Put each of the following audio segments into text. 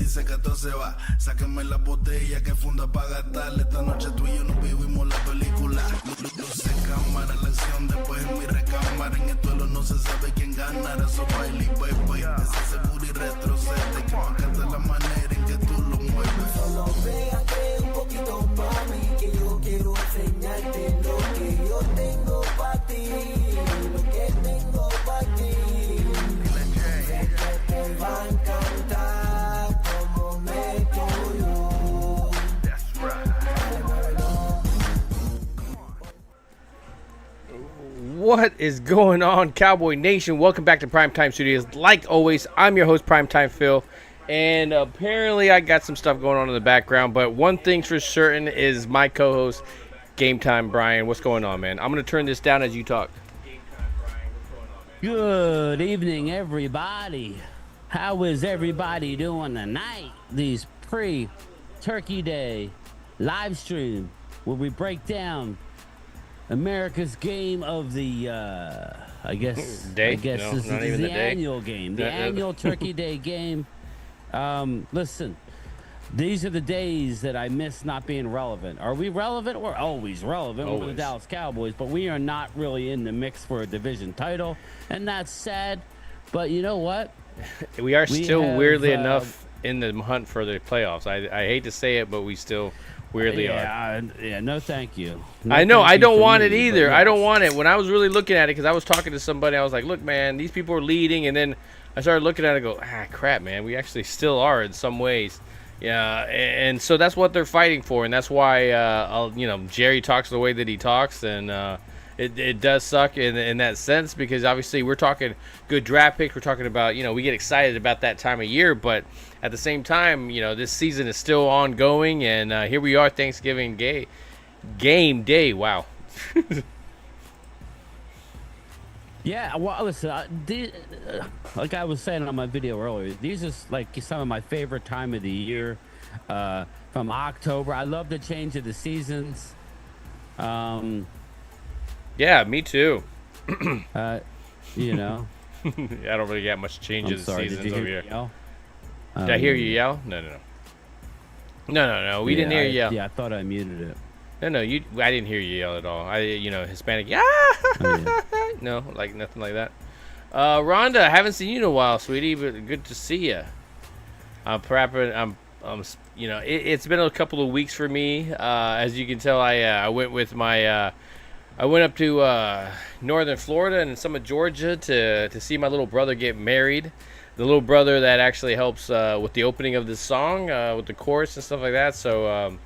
dice que todo se va. Sáquenme la botella que funda para gastarle. Esta noche tú y yo nos vivimos la película. Luce cámara, la acción después en mi recámara. En el duelo no se sabe quién ganará. Eso baila y bebe. Ese seguro y retrocede. Que me encanta la manera en que tú lo mueves. Solo pégate un poquito pa' mí, que yo quiero enseñarte lo que yo tengo pa' ti. Lo que tengo pa' ti. Que te va a encantar como meto yo. What is going on, Cowboy Nation? Welcome back to Primetime Studios. Like always, I'm your host, Primetime Phil. And apparently I got some stuff going on in the background, but one thing's for certain is my co-host, Gametime Bryan. What's going on, man? I'm going to turn this down as you talk. Good evening, everybody. How is everybody doing tonight? These pre-Turkey Day live stream where we break down America's game of the, I guess Day? this is the annual game, the annual Turkey Day game. Listen, these are the days that I miss not being relevant. Are we relevant? We're always relevant. We're the Dallas Cowboys, but we are not really in the mix for a division title, and that's sad. But you know what? We are still weirdly enough in the hunt for the playoffs. I hate to say it, but we still weirdly are. Yeah, no thank you. I know, I don't want it either. I don't want it. When I was really looking at it, because I was talking to somebody, I was like, look, man, these people are leading, and then I started looking at it and go, crap, man, we actually still are in some ways. Yeah, and so that's what they're fighting for, and that's why, Jerry talks the way that he talks, and it does suck in that sense, because obviously we're talking good draft picks. We're talking about, we get excited about that time of year, but at the same time, this season is still ongoing, and here we are, Thanksgiving game day. Wow. Yeah, well, listen, like I was saying on my video earlier, these are like some of my favorite time of the year. From October, I love the change of the seasons. Yeah, me too. I don't really get much change of the seasons over here. Yell? Did I hear you yell? No. We didn't hear you yell. Yeah, I thought I muted it. No, I didn't hear you yell at all. Hispanic, yeah. No, like nothing like that. Rhonda, I haven't seen you in a while, sweetie, but good to see you. It's been a couple of weeks for me. As you can tell, I went with my, I went up to northern Florida and some of Georgia to see my little brother get married. The little brother that actually helps with the opening of this song, with the chorus and stuff like that. So,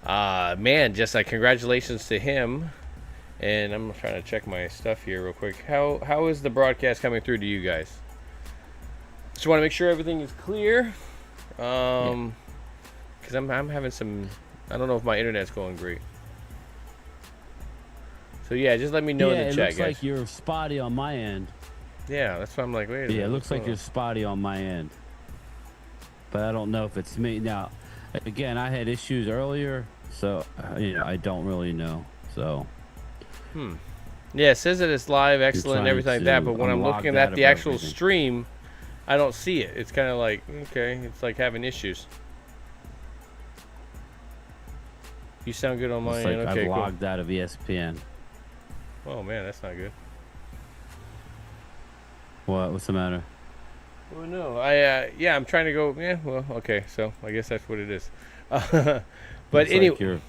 man, just congratulations to him. And I'm trying to check my stuff here real quick. How is the broadcast coming through to you guys? Just want to make sure everything is clear. Because I'm having some, I don't know if my internet's going great. So yeah, just let me know in the chat, guys. Yeah, it looks like you're spotty on my end. Yeah, that's why I'm like, wait a minute. Yeah, it looks like you're spotty on my end. But I don't know if it's me. Now, again, I had issues earlier, so I don't really know. So. Yeah, it says that it's live, excellent, and everything like that. But when I'm looking at the actual stream, I don't see it. It's kind of like, okay, it's like having issues. You sound good on my end. Okay, I've logged out of ESPN. Oh man, that's not good. What's the matter? Oh no, I'm trying to go. Yeah, well, okay, so I guess that's what it is. But anyway,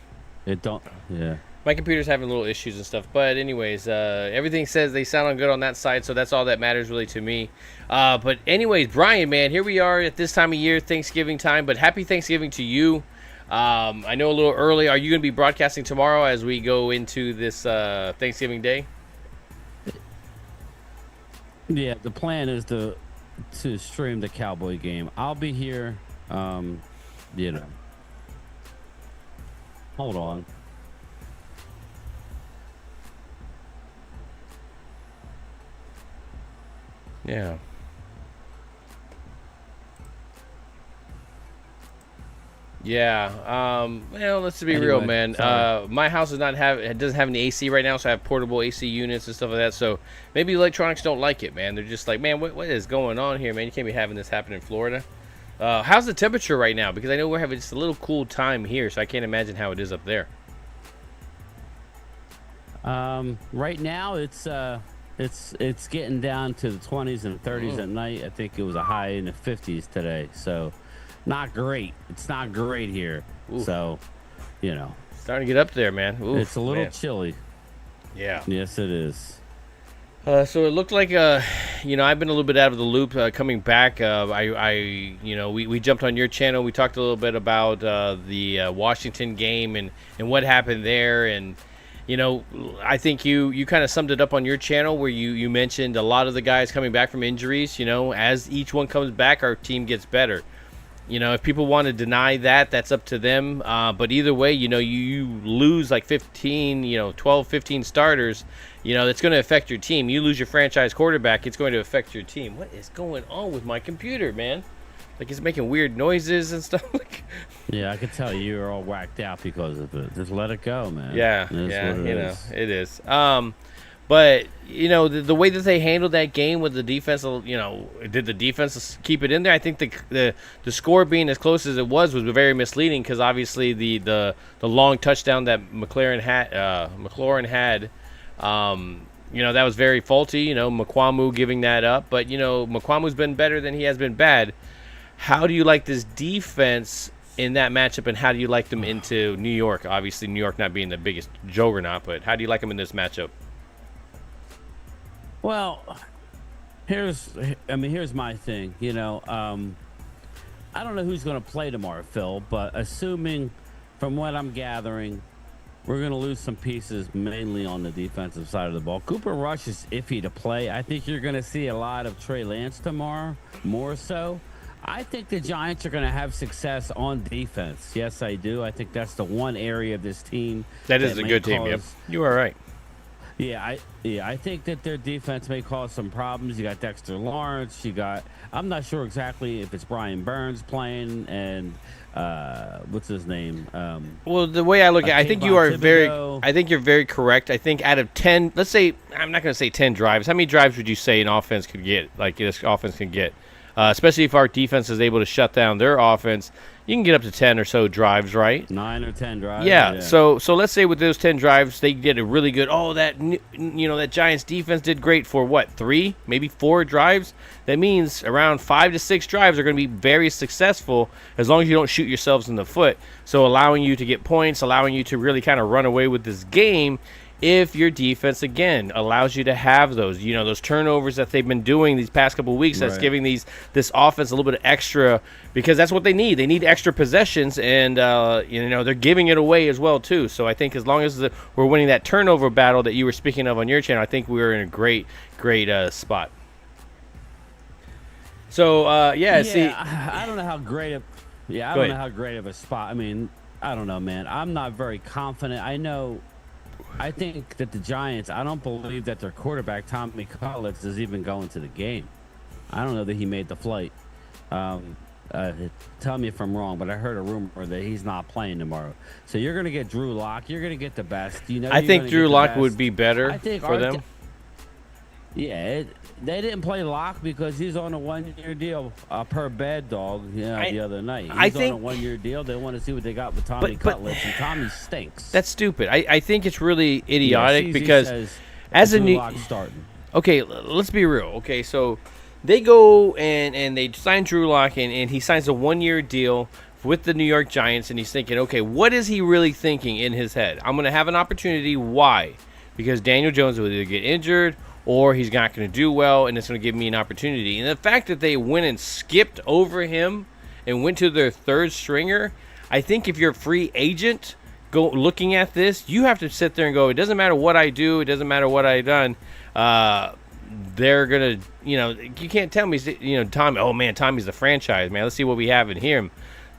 Yeah. My computer's having little issues and stuff, but anyways, everything says they sound good on that side, so that's all that matters really to me. But anyways, Bryan, man, here we are at this time of year, Thanksgiving time, but happy Thanksgiving to you. I know a little early. Are you going to be broadcasting tomorrow as we go into this Thanksgiving Day? Yeah, the plan is to stream the Cowboy game. I'll be here, Hold on. Yeah. Yeah. Well, let's be real, man. My house doesn't have any AC right now, so I have portable AC units and stuff like that. So maybe electronics don't like it, man. They're just like, man, what is going on here, man? You can't be having this happen in Florida. How's the temperature right now? Because I know we're having just a little cool time here, so I can't imagine how it is up there. Right now it's getting down to the 20s and 30s at night. I think it was a high in the 50s today, so not great. It's not great here. Ooh. So, you know, starting to get up there, man. Ooh, it's a little chilly. Yeah. Yes, it is. So it looked like, you know, I've been a little bit out of the loop coming back. We jumped on your channel. We talked a little bit about the Washington game and what happened there. And, you know, I think you kind of summed it up on your channel where you mentioned a lot of the guys coming back from injuries. You know, as each one comes back, our team gets better. You know, if people want to deny that, that's up to them. But either way, you know, you lose like 12, 15 starters. You know, that's going to affect your team. You lose your franchise quarterback, it's going to affect your team. What is going on with my computer, man? Like, it's making weird noises and stuff. Yeah, I could tell you're all whacked out because of it. Just let it go, man. Yeah, it is. But, you know, the way that they handled that game with the defense, you know, did the defense keep it in there? I think the score being as close as it was very misleading because obviously the long touchdown that McLaurin had, you know, that was very faulty. You know, Mukwamu giving that up. But, you know, Mukwamu's been better than he has been bad. How do you like this defense in that matchup, and how do you like them into New York? Obviously, New York not being the biggest juggernaut, but how do you like them in this matchup? Well, here's my thing. You know, I don't know who's going to play tomorrow, Phil, but assuming from what I'm gathering, we're going to lose some pieces mainly on the defensive side of the ball. Cooper Rush is iffy to play. I think you're going to see a lot of Trey Lance tomorrow, more so. I think the Giants are going to have success on defense. Yes, I do. I think that's the one area of this team that is a good team. Yep, you are right. Yeah, I think that their defense may cause some problems. You got Dexter Lawrence. I'm not sure exactly if it's Brian Burns playing and what's his name? Well, the way I look at it, I think you're very correct. I think out of 10, let's say, I'm not going to say 10 drives. How many drives would you say an offense could get, like this offense can get? Especially if our defense is able to shut down their offense, you can get up to 10 or so drives, right? 9 or 10 drives. Yeah. So let's say with those 10 drives, they get a really good. Oh, that Giants defense did great for what, 3, maybe 4 drives. That means around 5 to 6 drives are going to be very successful as long as you don't shoot yourselves in the foot. So allowing you to get points, allowing you to really kind of run away with this game. If your defense, again, allows you to have those, you know, those turnovers that they've been doing these past couple of weeks, that's giving this offense a little bit of extra, because that's what they need. They need extra possessions, and, you know, they're giving it away as well, too. So I think as long as we're winning that turnover battle that you were speaking of on your channel, I think we're in a great spot. So, see. I don't know how great of I don't know how great of a spot. I mean, I don't know, man. I'm not very confident. I think that the Giants, I don't believe that their quarterback, Tommy Cullins, is even going to the game. I don't know that he made the flight. Tell me if I'm wrong, but I heard a rumor that he's not playing tomorrow. So you're going to get Drew Lock. You're going to get the best. I think Drew Lock would be better for them. Yeah, they didn't play Lock because he's on a 1-year deal per bed dog. The other night he's on a 1-year deal. They want to see what they got with Tommy Cutlets, and Tommy stinks. That's stupid. I think it's really idiotic because as a new Lock starting. Okay, let's be real. Okay, so they go and they sign Drew Lock and he signs a 1-year deal with the New York Giants, and he's thinking, okay, what is he really thinking in his head? I'm going to have an opportunity. Why? Because Daniel Jones will either get injured or he's not going to do well, and it's going to give me an opportunity. And the fact that they went and skipped over him and went to their third stringer, I think if you're a free agent looking at this, you have to sit there and go, it doesn't matter what I do, it doesn't matter what I've done. They're going to, you can't tell me, Tommy, oh, man, Tommy's the franchise, man. Let's see what we have in here.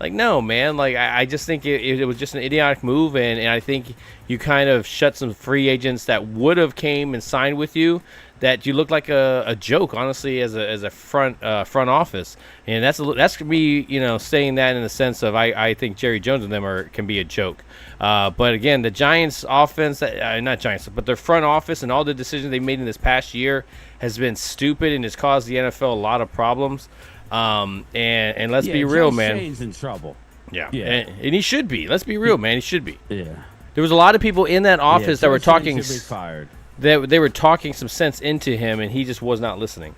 Like, no, man. Like, I just think it was just an idiotic move, and I think you kind of shut some free agents that would have came and signed with you, that you look like a joke, honestly, as a front office. And that's me, saying that in the sense of I think Jerry Jones and them can be a joke. But again, the Giants offense, not Giants, but their front office and all the decisions they made in this past year has been stupid and has caused the NFL a lot of problems. And let's be real, Joe man. Shane's in trouble. Yeah. Yeah. And he should be. Let's be real, man. He should be. Yeah. There was a lot of people in that office that were Joe Shane talking. should be fired. They were talking some sense into him, and he just was not listening.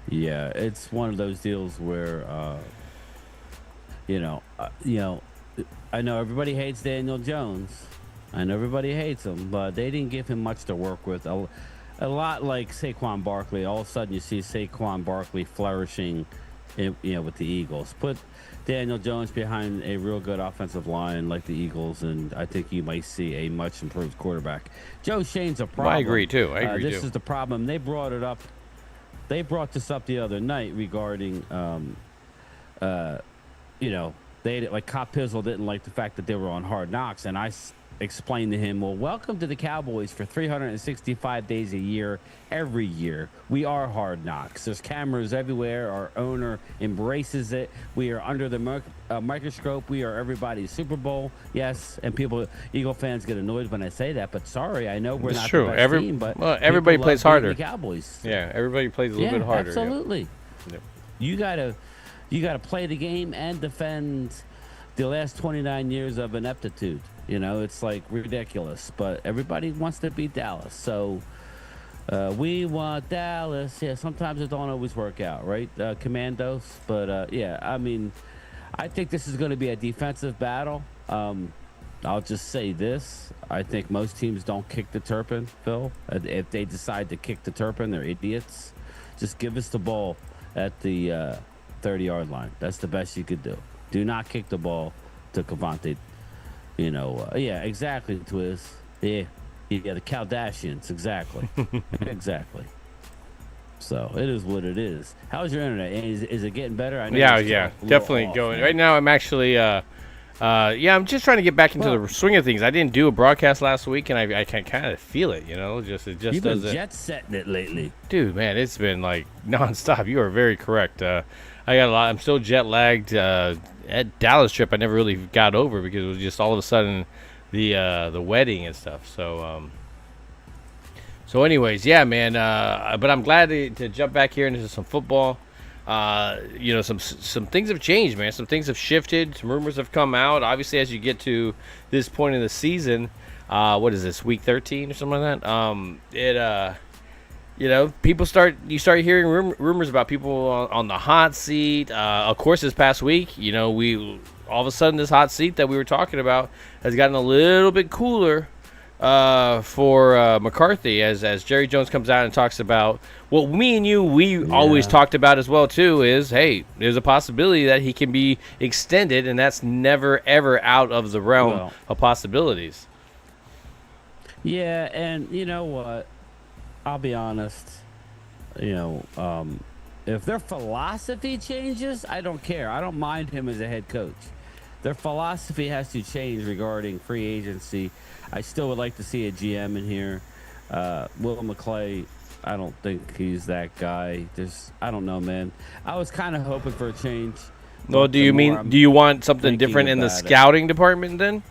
Yeah, it's one of those deals where, I know everybody hates Daniel Jones. I know everybody hates him, but they didn't give him much to work with. A lot like Saquon Barkley. All of a sudden, you see Saquon Barkley flourishing, with the Eagles. Put Daniel Jones behind a real good offensive line like the Eagles, and I think you might see a much improved quarterback. Joe Shane's a problem. Well, I agree too. This is the problem. They brought it up. They brought this up the other night regarding, they like Cop Pizzle didn't like the fact that they were on Hard Knocks, and I explained to him, well, welcome to the Cowboys for 365 days a year, every year. We are Hard Knocks. There's cameras everywhere. Our owner embraces it. We are under the microscope. We are everybody's Super Bowl. Yes, and Eagle fans get annoyed when I say that, but sorry, I know we're not the best team, but everybody plays harder. The Cowboys. Yeah, everybody plays a little bit harder. Absolutely. Yep. You gotta play the game and defend the last 29 years of ineptitude. It's like ridiculous, but everybody wants to beat Dallas. So we want Dallas. Yeah, sometimes it don't always work out, right, Commandos? But I think this is going to be a defensive battle. I'll just say this. I think most teams don't kick the Turpin, Phil. If they decide to kick the Turpin, they're idiots. Just give us the ball at the 30-yard line. That's the best you could do. Do not kick the ball to Cavante. Exactly, Twiz. Yeah, the Kardashians, exactly. Exactly. So it is what it is. How's your internet? Is it getting better? I know Definitely off, going. man. Right now, I'm actually, I'm just trying to get back into the swing of things. I didn't do a broadcast last week, and I can kind of feel it. It just You've been doesn't. jet setting it lately, Dude, man, it's been like nonstop. You are very correct. I got a lot. I'm still jet lagged. At Dallas trip, I never really got over because it was just all of a sudden the wedding and stuff. So anyways, yeah, man. But I'm glad to jump back here into some football. Some things have changed, man. Some things have shifted. Some rumors have come out. Obviously, as you get to this point in the season, what is this, week 13 or something like that? People start hearing rumors about people on the hot seat. Of course, this past week, we all of a sudden this hot seat that we were talking about has gotten a little bit cooler for McCarthy as Jerry Jones comes out and talks about what me and we always talked about as well too. Is hey, there's a possibility that he can be extended, and that's never ever out of the realm of possibilities. Yeah, and you know what? I'll be honest, if their philosophy changes, I don't care. I don't mind him as a head coach. Their philosophy has to change regarding free agency. I still would like to see a GM in here. Will McClay, I don't think he's that guy. I don't know, man. I was kind of hoping for a change. Well, do you want something different in the scouting department then?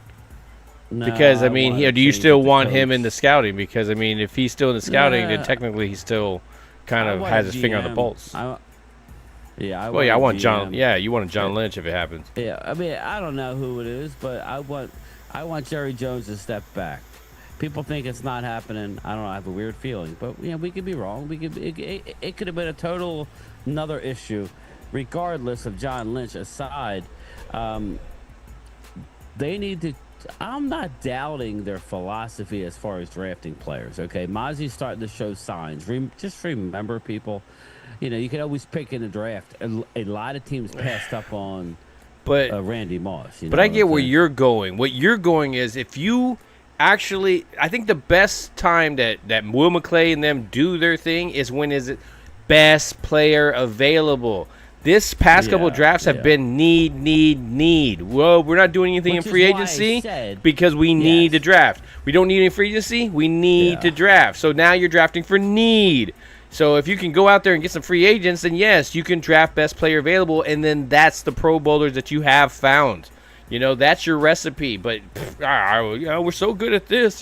No, because do you still want him in the coach. scouting? Because if he's still in the scouting, then technically he still kind of has his finger on the pulse. I want John. Yeah, you want a John Lynch if it happens. Yeah, I don't know who it is, but I want Jerry Jones to step back. People think it's not happening. I don't know. I have a weird feeling, but we could be wrong. It could have been a total another issue, regardless of John Lynch aside. They need to. I'm not doubting their philosophy as far as drafting players. Okay, Mozzie's starting to show signs. Just remember, people. You can always pick in the draft. A lot of teams passed up on, Randy Moss. But I get where you're going. What you're going is if you actually, I think the best time that Will McClay and them do their thing is when is it best player available. This past couple of drafts have been need. Well, we're not doing anything in free agency because we need to draft. We don't need any free agency. We need to draft. So now you're drafting for need. So if you can go out there and get some free agents, then yes, you can draft best player available, and then that's the Pro Bowlers that you have found. That's your recipe. But we're so good at this,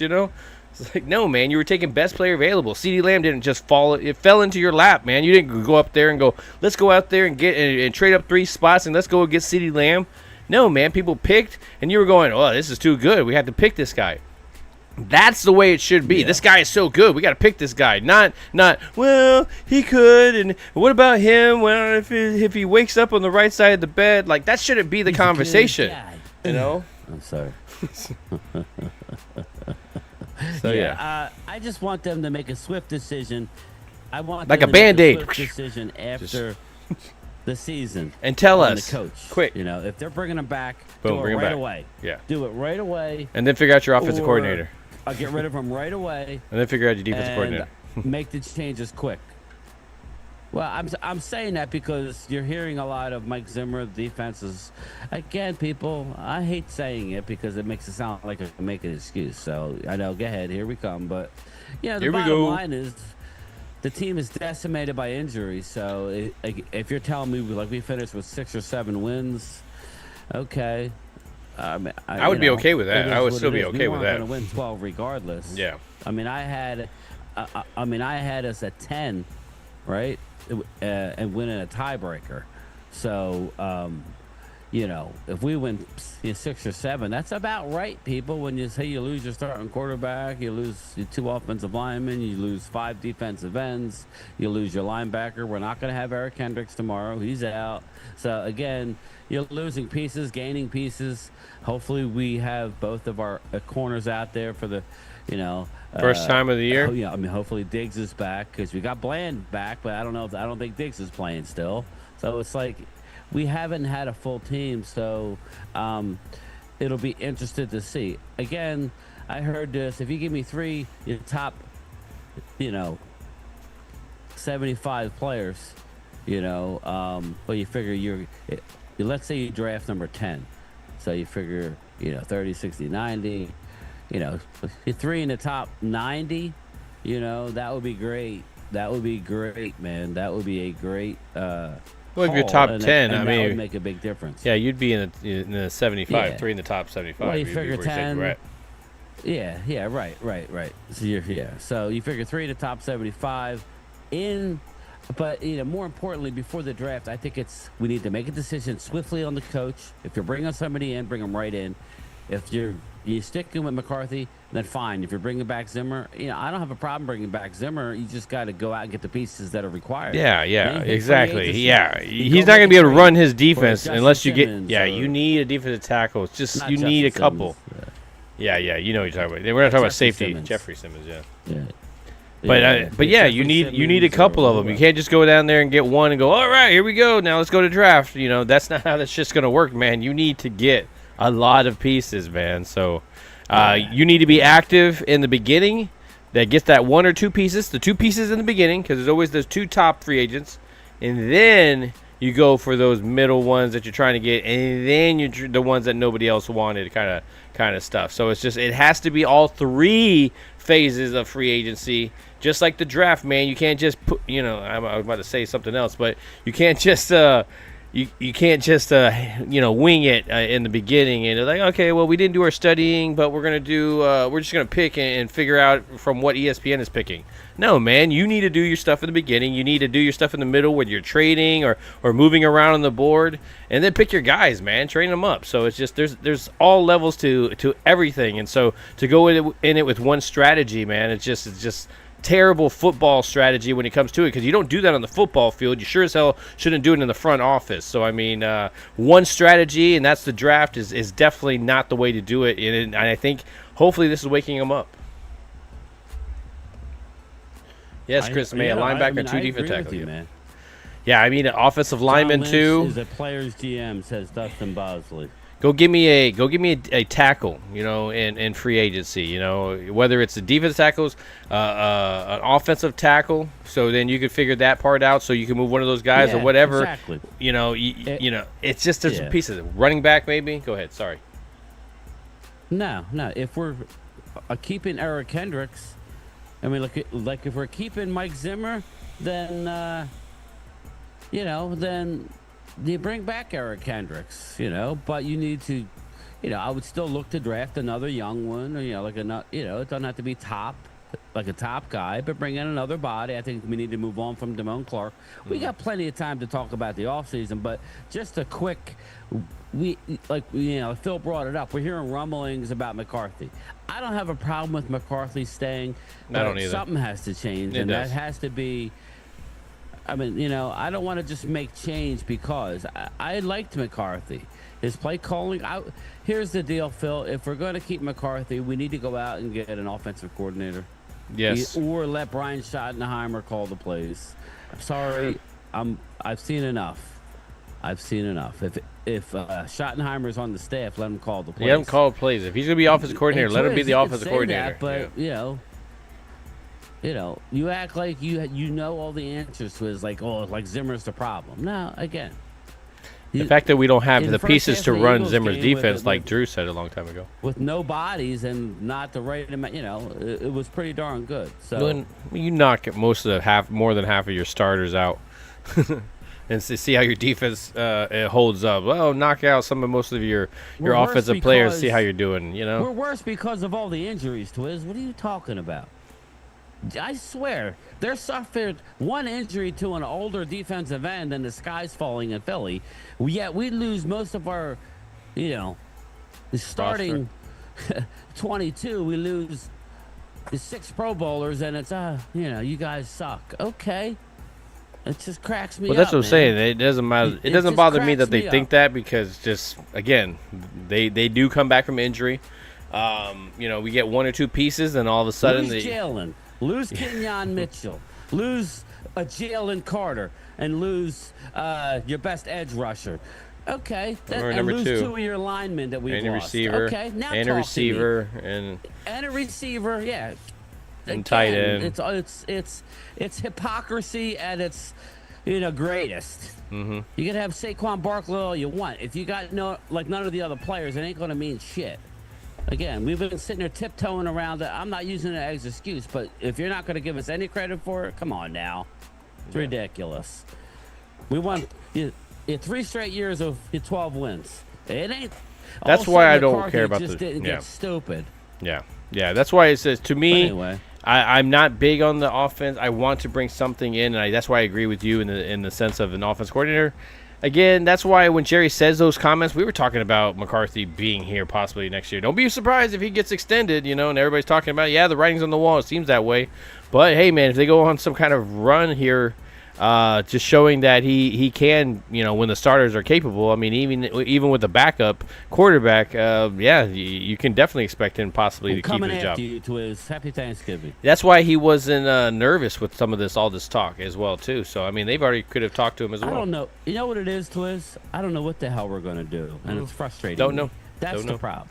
It's like, no, man, you were taking best player available. CeeDee Lamb didn't just fall. It fell into your lap, man. You didn't go up there and go, let's go out there and get and trade up 3 spots and let's go get CeeDee Lamb. No, man, people picked, and you were going, oh, this is too good. We had to pick this guy. That's the way it should be. Yeah. This guy is so good. We got to pick this guy. Not. Well, he could. And what about him? Well, if he wakes up on the right side of the bed, like that shouldn't be the conversation. You know. I'm sorry. So yeah. I just want them to make a swift decision. I want like them a to Band-Aid make a swift decision after the season. And tell us, the coach, quick. You know, if they're bringing him back, boom, do it right back. away. Yeah. Do it right away. And then figure out your offensive coordinator. I'll get rid of him right away. And then figure out your defensive coordinator. Make the changes quick. Well, I'm saying that because you're hearing a lot of Mike Zimmer defenses. Again, people, I hate saying it because it makes it sound like I can make an excuse. So I know, go ahead, here we come. But yeah, the bottom line is the team is decimated by injury. So if you're telling me like we finished with 6 or 7 wins, okay. I would be okay with that. I would still be okay with that. We're going to win 12 regardless. Yeah. I mean, I had us at 10, right, and winning a tiebreaker. So, you know, if we win 6 or 7, that's about right, people. When you say you lose your starting quarterback, you lose your 2 offensive linemen, you lose 5 defensive ends, you lose your linebacker. We're not going to have Eric Hendricks tomorrow. He's out. So, again, you're losing pieces, gaining pieces. Hopefully we have both of our corners out there for the, you know. First time of the year? Yeah, I mean, hopefully Diggs is back because we got Bland back, but I don't think Diggs is playing still. So it's like we haven't had a full team, so it'll be interesting to see. Again, I heard this. If you give me 3 your top, you know, 75 players, you know, well, you figure let's say you draft number 10. So you figure, you know, 30, 60, 90, you know, 3 in the top 90, you know, that would be great. That would be great, man. That would be a great well, if you're top 10, I mean, that would make a big difference. Yeah, you'd be in the 75, Yeah. 3 in the top 75. Well, you figure 10. Yeah, right. So you figure 3 in the top 75 but, you know, more importantly, before the draft, I think we need to make a decision swiftly on the coach. If you're bringing somebody in, bring them right in. If you're sticking with McCarthy, then fine. If you're bringing back Zimmer, you know, I don't have a problem bringing back Zimmer. You just got to go out and get the pieces that are required. Yeah, exactly. Yeah, he's not going to be able to run his defense unless you get. Yeah, you need a defensive tackle. It's just you need a couple. Yeah, you know what you're talking about. We're not talking about safety. Jeffrey Simmons, yeah. But yeah, you need a couple of them. You can't just go down there and get one and go, all right, here we go. Now let's go to draft. You know, that's not how that's just going to work, man. You need to get a lot of pieces, man. So you need to be active in the beginning. That gets that 1 or 2 pieces, the 2 pieces in the beginning, because there's always those 2 top free agents, and then you go for those middle ones that you're trying to get, and then you're the ones that nobody else wanted, kind of stuff. So it's just it has to be all 3 phases of free agency. Just like the draft, man, you can't just put, you know, I was about to say something else, but you can't just you can't just you know, wing it in the beginning and like, okay, well, we didn't do our studying, but we're just gonna pick and figure out from what ESPN is picking. No, man, you need to do your stuff in the beginning. You need to do your stuff in the middle when you're trading or moving around on the board, and then pick your guys, man, train them up. So it's just there's all levels to everything, and so to go in it with one strategy, man, it's just terrible football strategy when it comes to it, because you don't do that on the football field. You sure as hell shouldn't do it in the front office. So I mean, one strategy, and that's the draft, is definitely not the way to do it, and I think hopefully this is waking them up. Yes, Chris May, a linebacker, 2 defensive tackles. Man. Yeah, I mean, an offensive lineman too. Is a player's GM, says Dustin Bosley. Go give me a tackle, you know, in free agency, you know, whether it's the defensive tackles, an offensive tackle, so then you can figure that part out, so you can move one of those guys or whatever. Exactly. You know, you know, it's just there's some pieces. Running back, maybe. Go ahead. Sorry. No. If we're keeping Eric Hendricks, I mean, like if we're keeping Mike Zimmer, then you know, then you bring back Eric Hendricks, you know, but you need to, I would still look to draft another young one, or, like it doesn't have to be like a top guy, but bring in another body. I think we need to move on from Damone Clark. We got plenty of time to talk about the offseason, but just a quick, Phil brought it up. We're hearing rumblings about McCarthy. I don't have a problem with McCarthy staying. I don't either. Something has to change, that has to be. I mean, I don't want to just make change because I liked McCarthy. His play calling. Here's the deal, Phil. If we're going to keep McCarthy, we need to go out and get an offensive coordinator. Yes. Or let Brian Schottenheimer call the plays. I'm sorry. I've seen enough. If Schottenheimer's on the staff, let him call the plays. Let him call plays. If he's going to be offensive coordinator, let him be the offensive coordinator. That, but you act like you know all the answers to it. Like Zimmer's the problem. No, again. The fact that we don't have the pieces to run Eagles Zimmer's defense, like Drew said a long time ago, with no bodies and not the right amount, it was pretty darn good. So when you knock more than half of your starters out, and see how your defense it holds up. Well, knock out most of your offensive players. See how you're doing. We're worse because of all the injuries. Twiz, what are you talking about? I swear, they're suffered one injury to an older defensive end and the sky's falling in Philly. Yet we lose most of our, starting 22. We lose the 6 Pro Bowlers, and it's, you guys suck. Okay. It just cracks me up. Well, that's what I'm man. saying. It doesn't matter. It doesn't bother me that they think that because again, they do come back from injury. We get 1 or 2 pieces, and all of a sudden Jalen. Lose Kenyon Mitchell, lose Jalen Carter, and lose your best edge rusher. Okay, and lose 2 of your linemen that we've lost. And a receiver. Okay, now and a receiver and a receiver. Yeah, and tight end. It's hypocrisy at its greatest. Mm-hmm. You can have Saquon Barkley all you want. If you got none of the other players, it ain't gonna mean shit. Again, we've been sitting there tiptoeing around it. I'm not using it as an excuse, but if you're not going to give us any credit for it, come on now. It's ridiculous. We won 3 straight years of 12 wins. It ain't. That's why I don't care about just didn't get stupid. Yeah. That's why it says to me. Anyway. I'm not big on the offense. I want to bring something in, and that's why I agree with you in the sense of an offense coordinator. Again, that's why when Jerry says those comments, we were talking about McCarthy being here possibly next year. Don't be surprised if he gets extended, and everybody's talking about, the writing's on the wall. It seems that way. But, hey, man, if they go on some kind of run here, just showing that he can, when the starters are capable. I mean, even with the backup quarterback, you can definitely expect him possibly to keep his job. You to his Happy Thanksgiving. That's why he wasn't nervous with all this talk as well too. So I mean, they've already could have talked to him as well. I don't know. You know what it is, Twiz? I don't know what the hell we're gonna do, and it's frustrating. Don't know. That's the problem.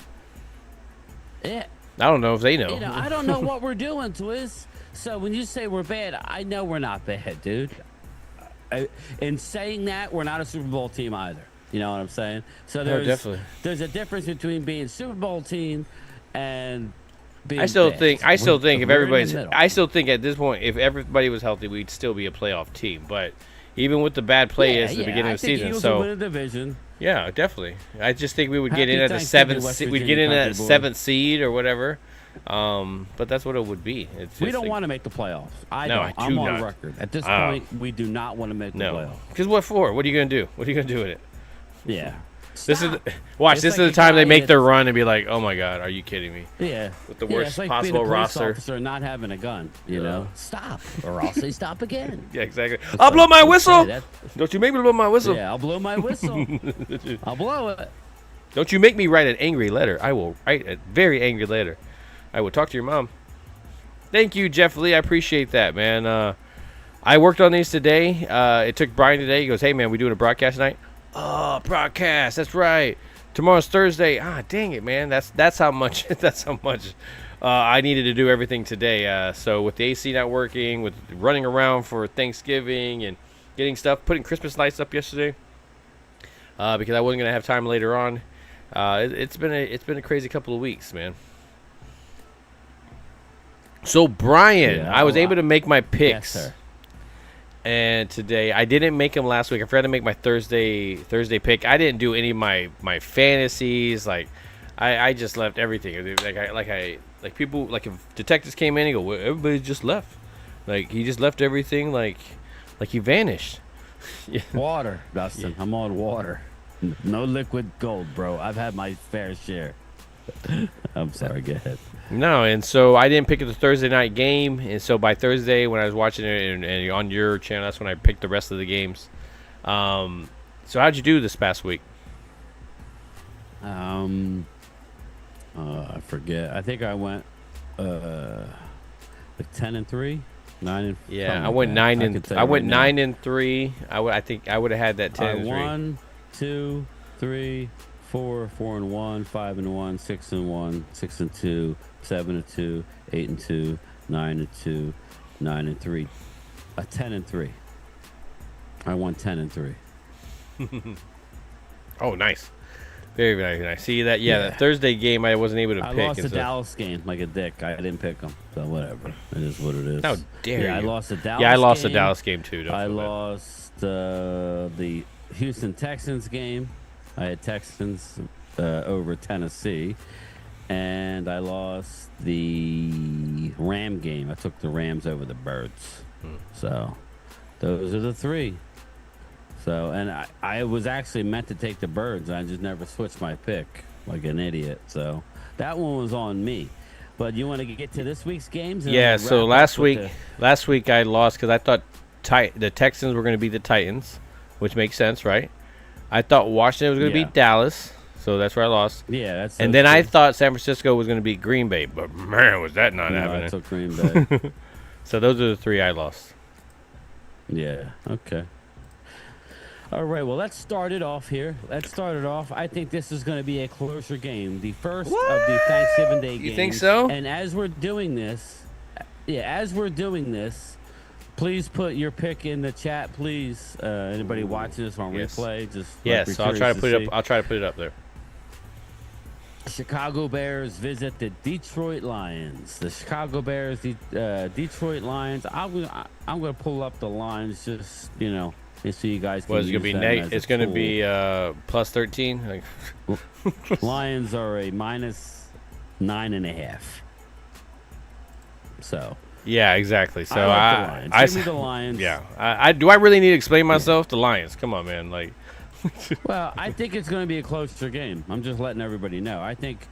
Yeah. I don't know if they know. I don't know what we're doing, Twiz. So when you say we're bad, I know we're not bad, dude. In saying that, we're not a Super Bowl team either. You know what I'm saying? So there's a difference between being a Super Bowl team and being I still bad. think at this point, if everybody was healthy, we'd still be a playoff team. But even with the bad play at the beginning of the season, so win a division. Yeah, definitely. I just think we would get Happy in at the Thanksgiving, 7th. West We'd Virginia get in at country boy. 7th seed or whatever. But that's what it would be. We don't want to make the playoffs. I'm on record. At this point, we do not want to make the playoffs. Because what for? What are you going to do? What are you going to do with it? Yeah. This is the time they make their run and be like, oh my God, are you kidding me? Yeah. With the worst it's like possible being a police roster. officer and not having a gun, Stop, or I'll say stop again. Yeah, exactly. I'll blow my whistle. Don't you make me blow my whistle. Yeah, I'll blow my whistle. I'll blow it. Don't you make me write an angry letter. I will write a very angry letter. I will talk to your mom. Thank you, Jeff Lee. I appreciate that, man. I worked on these today. It took Bryan today. He goes, hey, man, we doing a broadcast tonight? Oh, broadcast. That's right. Tomorrow's Thursday. Ah, dang it, man. That's how much I needed to do everything today. So with the AC not working, with running around for Thanksgiving and getting stuff, putting Christmas lights up yesterday because I wasn't going to have time later on. It's been a crazy couple of weeks, man. So, Bryan, I was able to make my picks. Yes, sir. And today, I didn't make them last week. I forgot to make my Thursday pick. I didn't do any of my fantasies. Like, I just left everything. Like people, like if detectives came in and go, well, everybody just left. Like he just left everything. Like he vanished. Yeah. Water, Dustin. I'm on water. No liquid gold, bro. I've had my fair share. I'm sorry. Go ahead. No, and so I didn't pick the Thursday night game, and so by Thursday when I was watching it and on your channel, that's when I picked the rest of the games. So how'd you do this past week? I forget. I think I went like 10-3, 9 and I went 9 and I went 9 and 3. I think I would have had that 10 and 3. 1, 2, 3, 4, 4 and 1, 5 and 1, 6 and 1, 6 and 2, 7 and 2, 8 and 2, 9 and 2, 9 and 3, 10 and 3. I won 10 and 3. Oh, nice. Very, very nice. See that? Yeah, that Thursday game I wasn't able to pick. I lost the Dallas game like a dick. I didn't pick them, so whatever. It is what it is. How dare you? I lost the Dallas. Yeah, I lost game. the Dallas game too. I lost the Houston Texans game. I had Texans over Tennessee, and I lost the Ram game. I took the Rams over the Birds. So those are the three. So, and I was actually meant to take the Birds. I just never switched my pick like an idiot. So that one was on me. But you want to get to this week's games? Yeah. So last week I lost because I thought the Texans were going to beat the Titans, which makes sense, right? I thought Washington was going to beat Dallas, so that's where I lost. Yeah, that's. And then I thought San Francisco was going to beat Green Bay, but man, was that not happening? I took Green Bay. So those are the three I lost. Yeah. Okay. All right, well, let's start it off here. I think this is going to be a closer game. The first of the Thanksgiving Day games. You think so? And as we're doing this, please put your pick in the chat, please. Anybody watching this on replay, just so I'll try to put it up. I'll try to put it up there. Chicago Bears visit the Detroit Lions. The Chicago Bears, the Detroit Lions. I'm going to pull up the lines, just so you guys can. Well, it's going to be it's going to be plus 13. Lions are a minus 9.5. So. Yeah, exactly. So I see the Lions. Yeah. Do I really need to explain myself? The Lions. Come on, man. Like. Well, I think it's going to be a closer game. I'm just letting everybody know. I think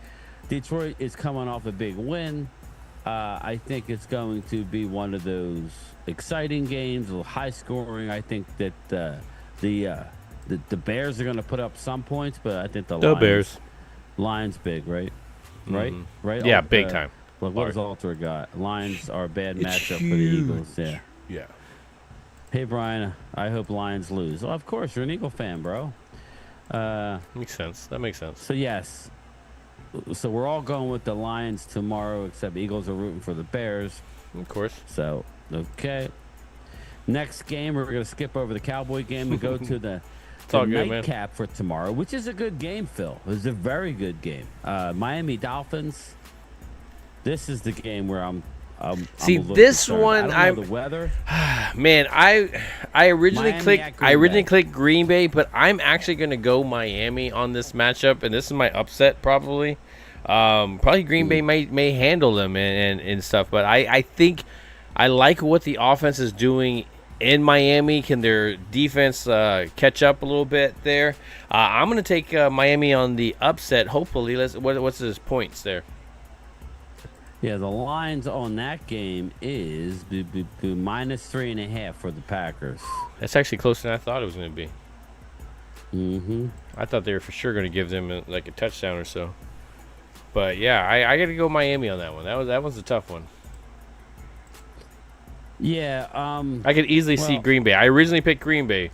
Detroit is coming off a big win. I think it's going to be one of those exciting games, a little high scoring. I think that the Bears are going to put up some points, but I think the Lions big, right? Right? Mm-hmm. Right? Yeah, big time. Look, what does Alter got? Lions are a bad matchup for the Eagles. Yeah. Yeah. Hey, Brian, I hope Lions lose. Well, of course, you're an Eagle fan, bro. Makes sense. That makes sense. So, yes. So, we're all going with the Lions tomorrow, except Eagles are rooting for the Bears. Of course. So, okay. Next game, we're going to skip over the Cowboy game and go to the nightcap for tomorrow, which is a good game, Phil. It's a very good game. Miami Dolphins. This is the game where I'm see this concerned. one. I'm the weather. Man, I originally clicked Green Bay, but I'm actually gonna go Miami on this matchup, and this is my upset probably. Probably Green Bay may handle them and stuff, but I think I like what the offense is doing in Miami. Can their defense catch up a little bit there? I'm gonna take Miami on the upset. Hopefully, what's his points there? Yeah, the lines on that game is minus 3.5 for the Packers. That's actually closer than I thought it was going to be. Mm-hmm. I thought they were for sure going to give them like a touchdown or so. But yeah, I got to go Miami on that one. That was a tough one. Yeah. I could easily see Green Bay. I originally picked Green Bay.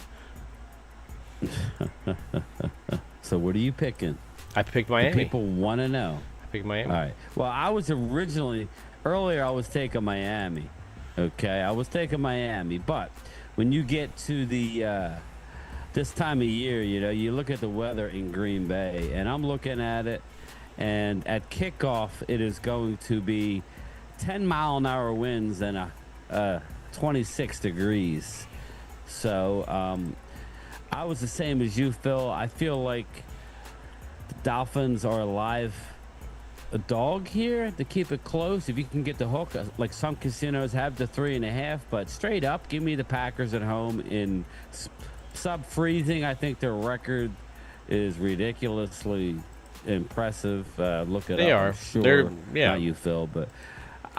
So what are you picking? I picked Miami. The people want to know. Pick Miami. All right. Well, I was earlier I was taking Miami. Okay, I was taking Miami, but when you get to the this time of year, you look at the weather in Green Bay, and I'm looking at it, and at kickoff it is going to be 10-mile-an-hour winds and 26 degrees. So I was the same as you, Phil. I feel like Dolphins are a dog here to keep it close. If you can get the hook, like some casinos have the 3.5, but straight up, give me the Packers at home in sub-freezing. I think their record is ridiculously impressive. Look it up. They are. I'm sure. Not you, Phil, but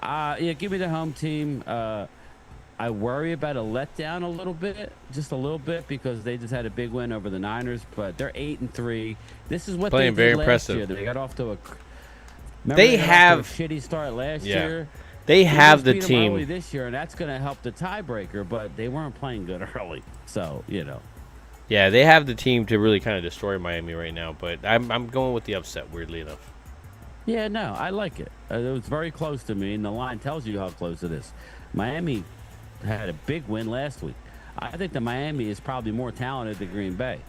yeah, give me the home team. I worry about a letdown a little bit, just a little bit, because they just had a big win over the Niners, but they're 8-3. This is what Playing they did very last impressive. year. They got off to a They have a shitty start last Yeah. year. They have the beat 'em team. early this year, and that's going to help the tiebreaker. But they weren't playing good early, so Yeah, they have the team to really kind of destroy Miami right now. But I'm going with the upset. Weirdly enough. Yeah, no, I like it. It was very close to me, and the line tells you how close it is. Miami had a big win last week. I think that Miami is probably more talented than Green Bay.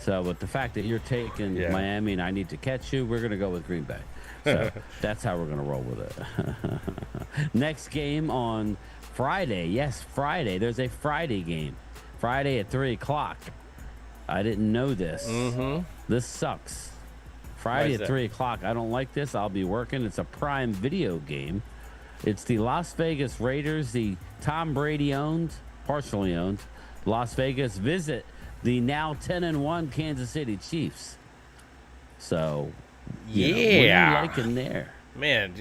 So, with the fact that you're taking Miami and I need to catch you, we're going to go with Green Bay. So, that's how we're going to roll with it. Next game on Friday. Yes, Friday. There's a Friday game. Friday at 3 o'clock. I didn't know this. Mm-hmm. This sucks. Friday at 3 o'clock. I don't like this. I'll be working. It's a Prime Video game. It's the Las Vegas Raiders, the Tom Brady owned, partially owned, Las Vegas visit the now 10-1 Kansas City Chiefs. So, what are you liking there? Man,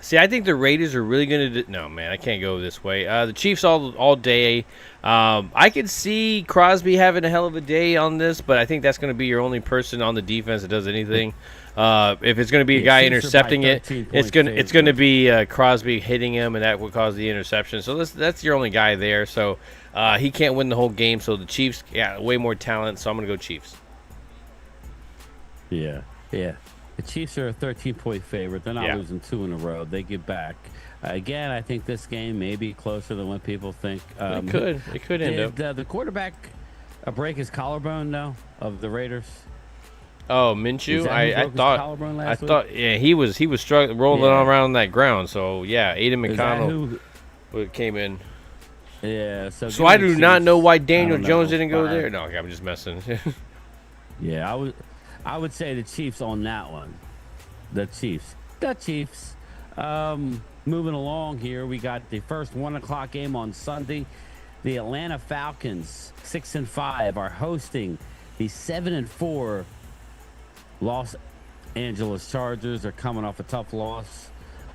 see, I think the Raiders are really going to no, man, I can't go this way. The Chiefs all day. I could see Crosby having a hell of a day on this, but I think that's going to be your only person on the defense that does anything. If it's going to be a guy intercepting it, it's going to be Crosby hitting him, and that would cause the interception. So that's your only guy there. So he can't win the whole game. So the Chiefs, way more talent. So I'm going to go Chiefs. Yeah. The Chiefs are a 13-point favorite. They're not losing 2 in a row. They get back. Again, I think this game may be closer than what people think. It could end up. Did the quarterback break his collarbone now of the Raiders? Oh, Minshew. I thought he was struggling, rolling around on that ground. So Aiden McConnell came in. Yeah. So I do not know why Daniel Jones didn't go there. No, I'm just messing. Yeah, I would say the Chiefs on that one. The Chiefs. Moving along here, we got the first 1 o'clock game on Sunday. The Atlanta Falcons, 6-5, are hosting the 7-4 Los Angeles Chargers. They're coming off a tough loss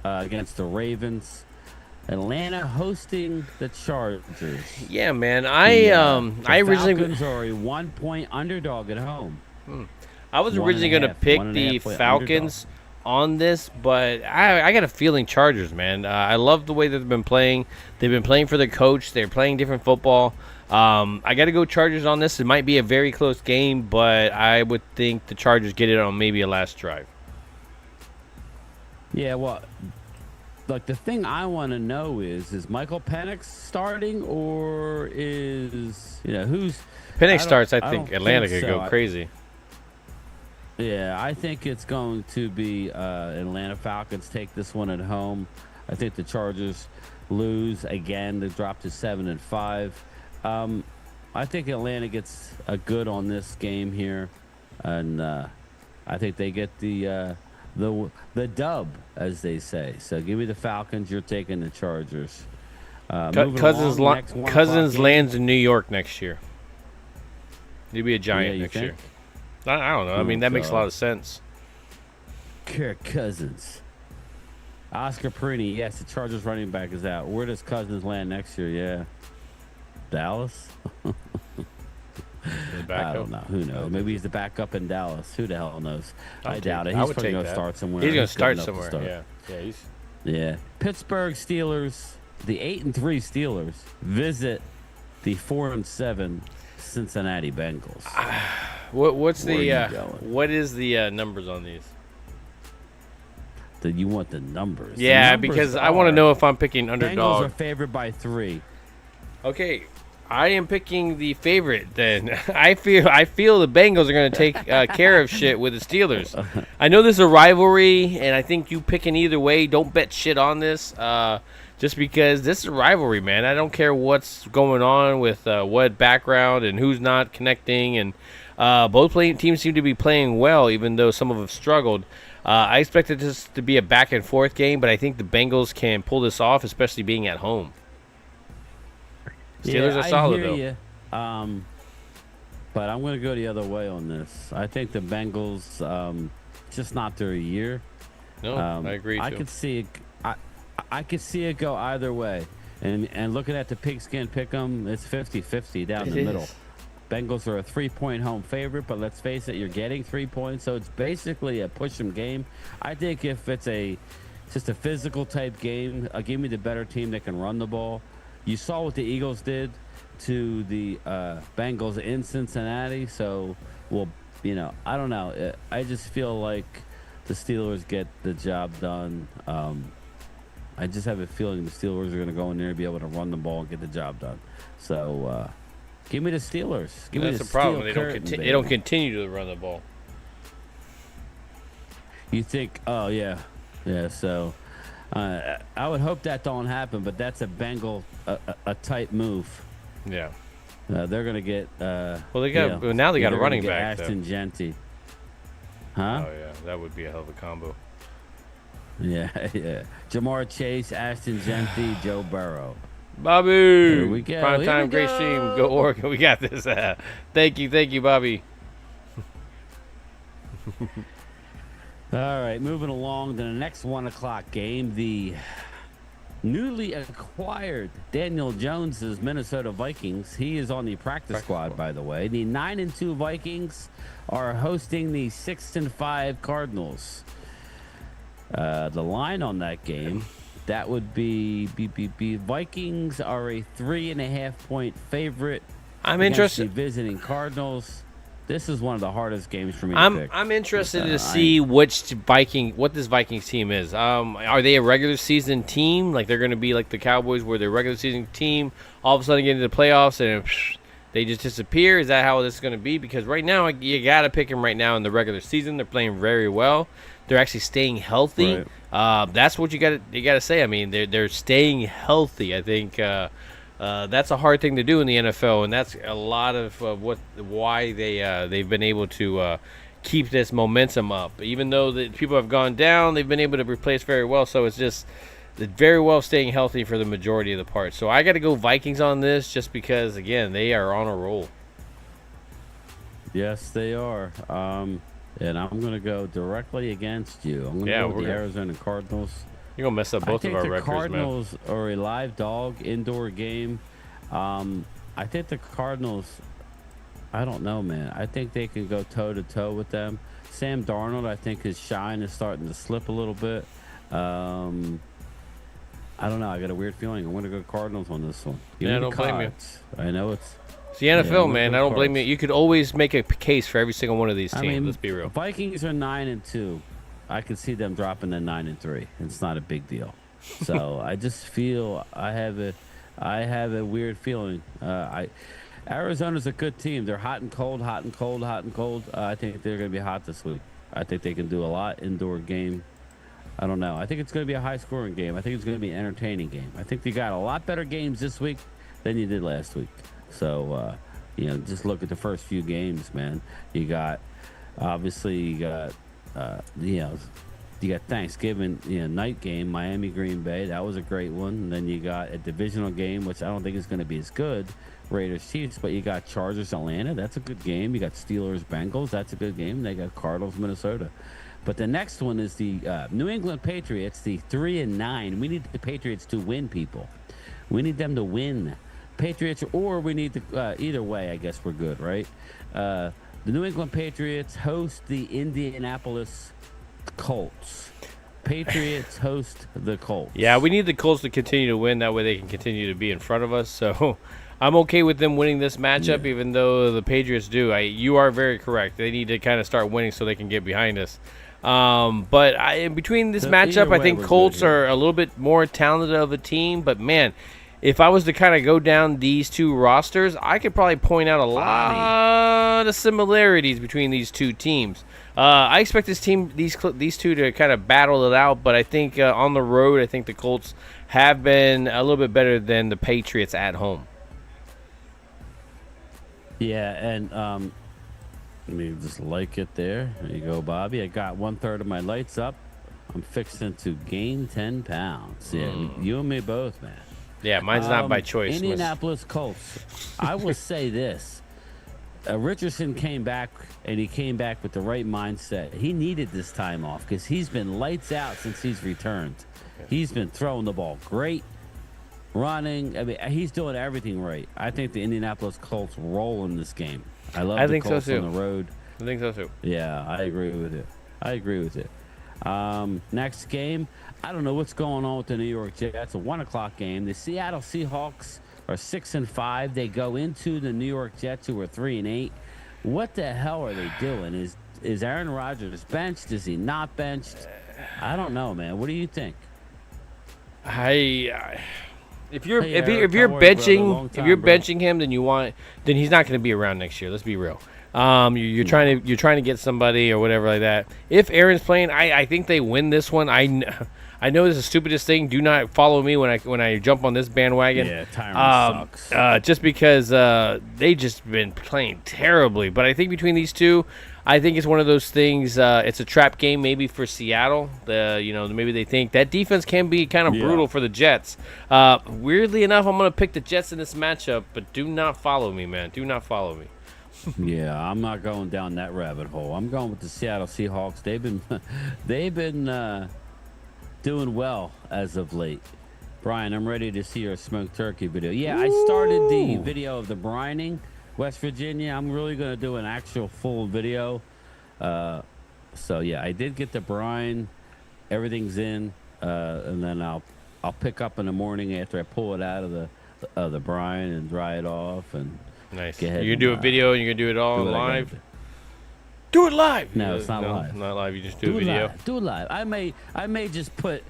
against the Ravens. Atlanta hosting the Chargers. Yeah, man. The Falcons are a 1-point underdog at home. I was originally going to pick the Falcons on this, but I got a feeling Chargers, man. I love the way that they've been playing. They've been playing for the coach. They're playing different football. I got to go Chargers on this. It might be a very close game, but I would think the Chargers get it on maybe a last drive. Yeah, well, like the thing I want to know is Michael Penix starting, or is who's Penix starts? I think Atlanta could go crazy. Yeah, I think it's going to be Atlanta Falcons take this one at home. I think the Chargers lose again. They drop to 7-5. I think Atlanta gets a good on this game here, and I think they get the dub, as they say. So give me the Falcons. You're taking the Chargers. Cousins lands in New York next year. He'll be a Giant next year. I don't know. I mean, that makes a lot of sense. Kirk Cousins. Oscar Perini. Yes, the Chargers running back is out. Where does Cousins land next year? Yeah. Dallas? I don't know. Who knows? Maybe he's the backup in Dallas. Who the hell knows? I doubt it. He's probably going to start somewhere. He's going to start somewhere. Yeah. Pittsburgh Steelers, the 8-3 Steelers, visit the 4-7 Cincinnati Bengals. What is the numbers on these? You want the numbers? Yeah, because I want to know if I'm picking underdog. Bengals are favored by 3. Okay, I am picking the favorite. Then I feel the Bengals are going to take care of shit with the Steelers. I know this is a rivalry, and I think you picking either way. Don't bet shit on this. Just because this is a rivalry, man. I don't care what's going on with what background and who's not connecting. And Both teams seem to be playing well, even though some of them have struggled. I expected this to be a back-and-forth game, but I think the Bengals can pull this off, especially being at home. Steelers are solid, though. You. But I'm going to go the other way on this. I think the Bengals, just not their year. No, I agree, too. I could see it. I could see it go either way. And looking at the pigskin pick'em, it's 50-50 down the middle. Bengals are a 3-point home favorite, but let's face it, you're getting 3 points, so it's basically a push 'em game. I think if it's just a physical type game, give me the better team that can run the ball. You saw what the Eagles did to the Bengals in Cincinnati, so I don't know. I just feel like the Steelers get the job done. I just have a feeling the Steelers are going to go in there and be able to run the ball and get the job done. So, give me the Steelers. That's the problem. They don't continue to run the ball. You think? Oh yeah. So, I would hope that don't happen, but that's a Bengal a type move. Yeah. They're going to get. Now they got a running back. Ashton Genty. Huh? Oh yeah, that would be a hell of a combo. Yeah. Jamar Chase, Ashton Genty, Joe Burrow. Bobby, here we go. Primetime, great stream. Go Oregon. We got this. Thank you, Bobby. All right, moving along to the next 1 o'clock game. The newly acquired Daniel Jones's Minnesota Vikings. He is on the practice squad, by the way. The 9-2 Vikings are hosting the 6-5 Cardinals. The line on that game, that would be Vikings are a 3.5-point favorite. I'm interested. The visiting Cardinals. This is one of the hardest games for me to pick. I'm interested to see what this Vikings team is. Are they a regular season team? Like they're going to be like the Cowboys, where they're a regular season team, all of a sudden get into the playoffs and they just disappear? Is that how this is going to be? Because right now you got to pick them right now in the regular season. They're playing very well. They're actually staying healthy. Right. That's what you got to say. I mean, they're staying healthy. I think that's a hard thing to do in the NFL, and that's a lot of why they've been able to keep this momentum up. Even though the people have gone down, they've been able to replace very well. So it's just very well staying healthy for the majority of the part. So I got to go Vikings on this, just because again they are on a roll. Yes, they are. And I'm going to go directly against you. I'm going to go with the Arizona Cardinals. You're going to mess up both of our records, man. I think the Cardinals are a live dog indoor game. I think the Cardinals, I don't know, man. I think they can go toe-to-toe with them. Sam Darnold, I think his shine is starting to slip a little bit. I don't know. I got a weird feeling. I'm going to go Cardinals on this one. I don't blame you. I know it's... It's the NFL, man. I don't blame you. You could always make a case for every single one of these teams. I mean, let's be real. Vikings are 9-2. I could see them dropping to 9-3. It's not a big deal. So I just feel I have a weird feeling. Arizona's a good team. They're hot and cold. I think they're going to be hot this week. I think they can do a lot indoor game. I don't know. I think it's going to be a high-scoring game. I think it's going to be an entertaining game. I think you got a lot better games this week than you did last week. So, just look at the first few games, man. You got Thanksgiving, night game, Miami, Green Bay. That was a great one. And then you got a divisional game, which I don't think is going to be as good, Raiders, Chiefs. But you got Chargers, Atlanta. That's a good game. You got Steelers, Bengals. That's a good game. They got Cardinals, Minnesota. But the next one is the New England Patriots, the 3-9. We need the Patriots to win, people. We need them to win. Patriots, or we need to, either way, I guess we're good, right? The New England Patriots host the Indianapolis Colts. Patriots host the Colts. Yeah, we need the Colts to continue to win. That way they can continue to be in front of us. So I'm okay with them winning this matchup, even though the Patriots do. You are very correct. They need to kind of start winning so they can get behind us. But in between this matchup, I think Colts are a little bit more talented of a team. But, man, if I was to kind of go down these two rosters, I could probably point out a lot of similarities between these two teams. I expect these two to kind of battle it out, but I think on the road, I think the Colts have been a little bit better than the Patriots at home. Yeah, and Let me just like it there. There you go, Bobby. I got 1/3 of my lights up. I'm fixing to gain 10 pounds. Yeah, you and me both, man. Yeah, mine's not by choice. Indianapolis Colts. I will say this. Richardson came back, and he came back with the right mindset. He needed this time off because he's been lights out since he's returned. He's been throwing the ball great, running. I mean, he's doing everything right. I think the Indianapolis Colts roll in this game. I love the Colts on the road. I think so, too. Yeah, I agree with it. Next game, I don't know what's going on with the New York Jets. It's a 1 o'clock game. The Seattle Seahawks are 6-5. They go into the New York Jets, who are 3-8. What the hell are they doing? Is Aaron Rodgers benched? Is he not benched? I don't know, man. What do you think? If you're benching him, then he's not going to be around next year. Let's be real. You're trying to get somebody or whatever like that. If Aaron's playing, I think they win this one. I know this is the stupidest thing. Do not follow me when I jump on this bandwagon. Yeah, Tyron sucks. Just because they just been playing terribly. But I think between these two, I think it's one of those things. It's a trap game maybe for Seattle. Maybe they think that defense can be kind of brutal for the Jets. Weirdly enough, I'm going to pick the Jets in this matchup. But do not follow me, man. Do not follow me. Yeah, I'm not going down that rabbit hole. I'm going with the Seattle Seahawks. They've been doing well as of late. Brian, I'm ready to see your smoked turkey video. Yeah, I started the video of the brining, West Virginia. I'm really going to do an actual full video. So yeah, I did get the brine. Everything's in, and then I'll pick up in the morning after I pull it out of the brine and dry it off and. Nice. You're gonna do a video and you're gonna do it all live. Do it live. No, it's not live. Not live. You just do a video. Do it live. I may just put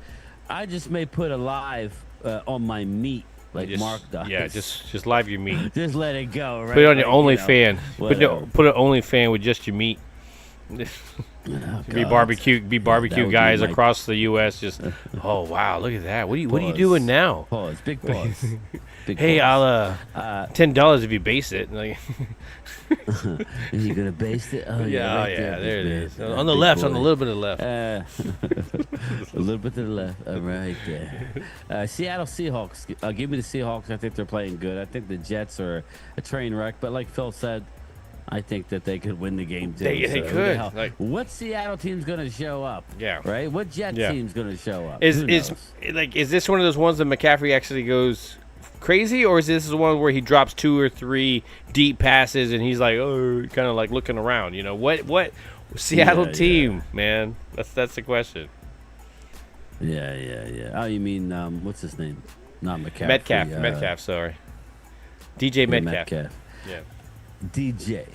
a live on my meat like Mark does. Yeah, just live your meat. Just let it go. Right? Put it on your OnlyFans. Put an OnlyFans with just your meat. Be barbecue guys across the U.S. Just oh wow, look at that. What are you doing now? Pause. Big pause. Hey, I'll $10 if you base it. Like, are you gonna base it? Oh yeah, there it is. On the left, on a little bit of the left. A little bit to the left. Right there. Seattle Seahawks. Give me the Seahawks. I think they're playing good. I think the Jets are a train wreck. But like Phil said, I think that they could win the game too. They could. What Seattle team's going to show up? Yeah. Right. What Jet team's going to show up? Is this one of those ones that McCaffrey actually goes crazy, or is this one where he drops 2 or 3 deep passes and he's like, oh, kind of like looking around? You know what Seattle team, man? That's the question. Yeah. Oh, you mean what's his name? Not McCaffrey. Metcalf. Sorry, DJ Metcalf. Yeah. DJ.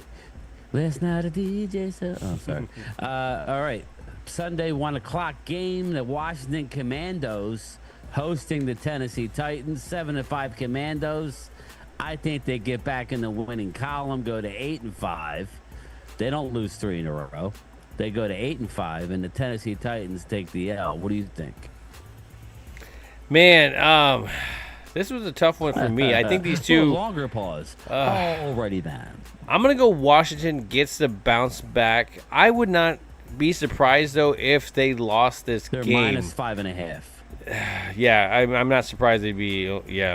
Last night a DJ said. Oh, sorry. All right. Sunday 1 o'clock game. The Washington Commandos hosting the Tennessee Titans. 7-5 Commandos. I think they get back in the winning column. Go to 8-5. They don't lose 3 in a row. They go to 8-5, and the Tennessee Titans take the L. What do you think? Man, this was a tough one for me. I think these two. Longer pause. Already then. I'm gonna go. Washington gets the bounce back. I would not be surprised though if they lost this game. They're minus 5.5. Yeah, I'm not surprised they'd be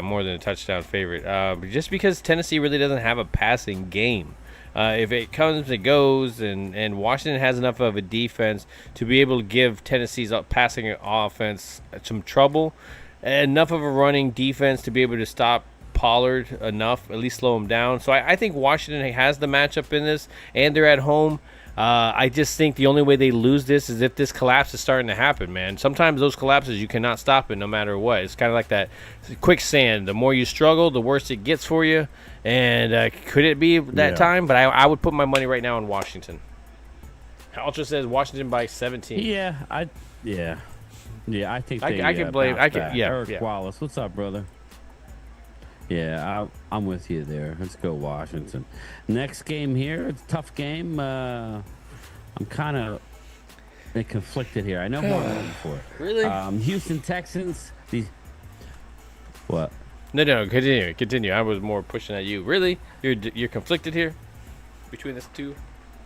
more than a touchdown favorite. Just because Tennessee really doesn't have a passing game. If it comes, it goes, and Washington has enough of a defense to be able to give Tennessee's passing offense some trouble. Enough of a running defense to be able to stop Pollard enough, at least slow him down. So I think Washington has the matchup in this, and they're at home. I just think the only way they lose this is if this collapse is starting to happen, man. Sometimes those collapses, you cannot stop it no matter what. It's kind of like that quicksand. The more you struggle, the worse it gets for you. And could it be that time? But I would put my money right now on Washington. Ultra says Washington by 17. Yeah, I think I can blame. Eric Wallace, what's up, brother? Yeah, I'm with you there. Let's go Washington. Next game here, it's a tough game. I'm kind of conflicted here. I know who I'm rooting for. Really? Houston Texans. What? No. Continue. I was more pushing at you. Really? You're conflicted here between these two?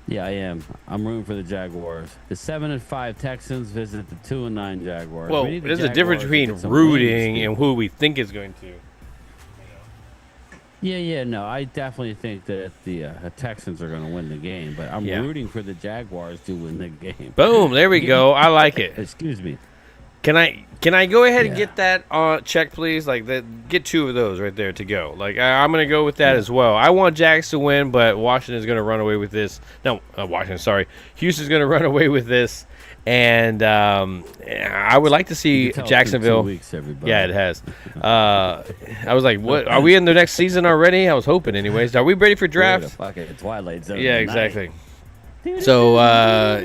Yeah, I am. I'm rooting for the Jaguars. The 7-5 Texans visit the 2-9 Jaguars. Well, there's a difference between rooting and who we think is going to. Yeah, no, I definitely think that the Texans are going to win the game, but I'm rooting for the Jaguars to win the game. Boom, there we go. I like it. Excuse me. Can I go ahead and get that check, please? Like that, get 2 of those right there to go. Like I'm gonna go with that as well. I want Jags to win, but Washington's gonna run away with this. No, Washington. Sorry, Houston's gonna run away with this. And I would like to see Jacksonville. 2 weeks, everybody. Yeah, it has. I was like, "What? Are we in the next season already?" I was hoping, anyways. Are we ready for draft? Fucking Twilight Zone. Yeah, exactly. So,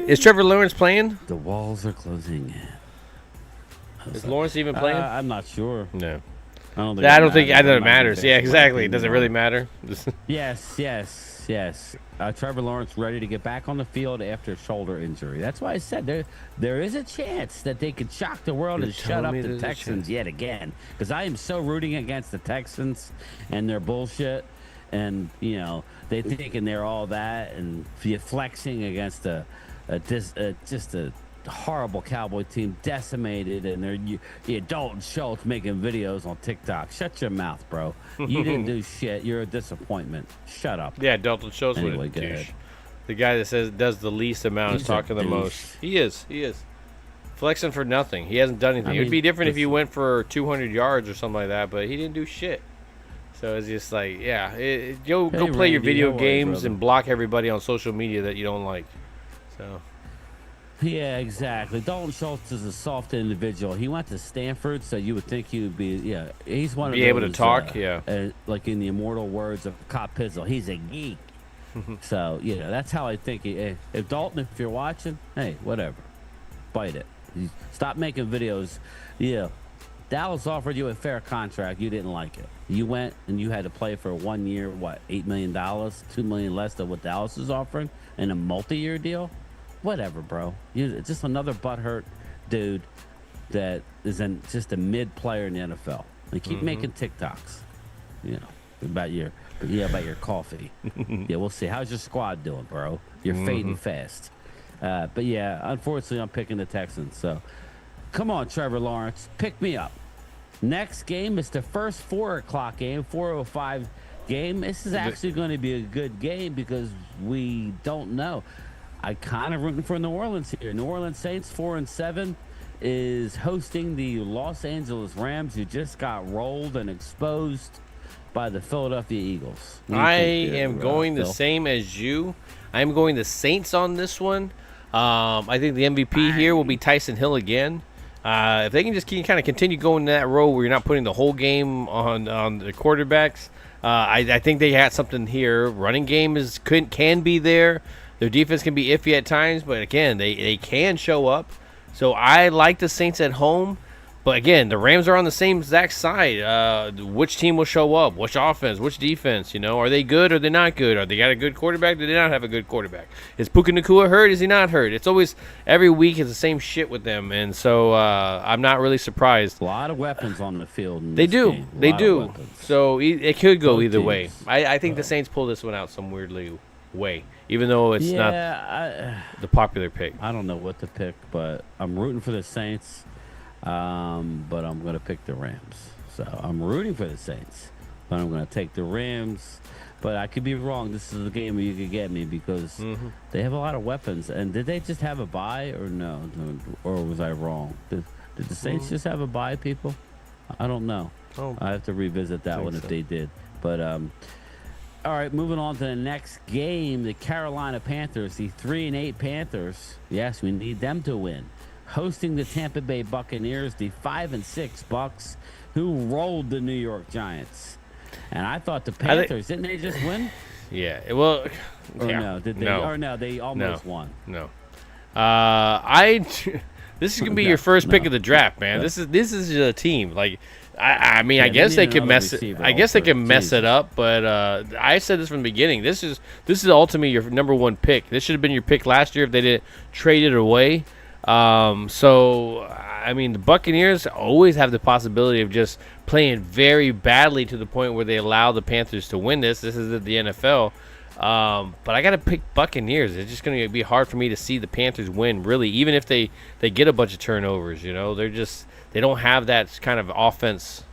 is Trevor Lawrence playing? The walls are closing in. Is Lawrence even playing? I'm not sure. No. I don't think it matters. Yeah, exactly. Does it really matter? Yes. Trevor Lawrence ready to get back on the field after shoulder injury. That's why I said there is a chance that they could shock the world and shut up the Texans yet again. Because I am so rooting against the Texans and their bullshit. And, they thinking they're all that and flexing against just a horrible Cowboy team, decimated, and they're Dalton Schultz making videos on TikTok. Shut your mouth, bro. You didn't do shit. You're a disappointment. Shut up. Yeah, Dalton Schultz anyway, was a douche. The guy that does the least amount is talking the most. He is flexing for nothing. He hasn't done anything. It would be different if he went for 200 yards or something like that, but he didn't do shit. So it's just like, go play your video games and block everybody on social media that you don't like. So. Yeah, exactly. Dalton Schultz is a soft individual. He went to Stanford, so you would think he would be. Yeah, he's one of those. Be able to talk. Like in the immortal words of Cop Pizzle, he's a geek. So that's how I think. If Dalton, if you're watching, hey, whatever, bite it. Stop making videos. Yeah, Dallas offered you a fair contract. You didn't like it. You went and you had to play for 1 year. What, $8 million, $2 million less than what Dallas is offering in a multi-year deal. Whatever, bro. You're just another butthurt dude that is just a mid player in the NFL. They keep making TikToks, about your coffee. Yeah, we'll see. How's your squad doing, bro? You're fading fast. But yeah, unfortunately, I'm picking the Texans. So, come on, Trevor Lawrence, pick me up. Next game is the first 4 o'clock game, 4:05 game. This is actually going to be a good game because we don't know. I kind of rooting for New Orleans here. New Orleans Saints 4-7 is hosting the Los Angeles Rams, who just got rolled and exposed by the Philadelphia Eagles. I am going the same as you. I'm going the Saints on this one. I think the MVP here will be Tyson Hill again. If they can just kind of continue going that road where you're not putting the whole game on the quarterbacks, I think they had something here. Running game can be there. Their defense can be iffy at times, but again, they can show up. So I like the Saints at home. But again, the Rams are on the same exact side. Which team will show up? Which offense? Which defense? Are they good or are they not good? Are they got a good quarterback? Do they not have a good quarterback? Is Puka Nacua hurt? Is he not hurt? It's always every week is the same shit with them, and so I'm not really surprised. A lot of weapons on the field. They do. So it could go either way. I think the Saints pull this one out some weirdly way, even though it's not the popular pick. I don't know what to pick, but I'm rooting for the Saints. But I'm going to pick the Rams. So I'm rooting for the Saints, but I'm going to take the Rams. But I could be wrong. This is a game where you could get me because they have a lot of weapons. And did they just have a bye or no? Or was I wrong? Did the Saints just have a bye, people? I don't know. I have to revisit that one if they did. But all right, moving on to the next game, the Carolina Panthers, the 3-8 Panthers. Yes, we need them to win. Hosting the Tampa Bay Buccaneers, the 5-6 Bucks, who rolled the New York Giants. And I thought the Panthers, didn't they just win? Yeah. Well, no, did they? No. Or no, they almost won. No. This is gonna be your first pick of the draft, man. This is a team. Like, I mean, I guess they could mess it. I guess they can mess it up, but I said this from the beginning. This is ultimately your number one pick. This should have been your pick last year if they didn't trade it away. So I mean, the Buccaneers always have the possibility of just playing very badly to the point where they allow the Panthers to win this. This is the NFL. But I got to pick Buccaneers. It's just going to be hard for me to see the Panthers win, really, even if they get a bunch of turnovers. You know, they don't have that kind of offense.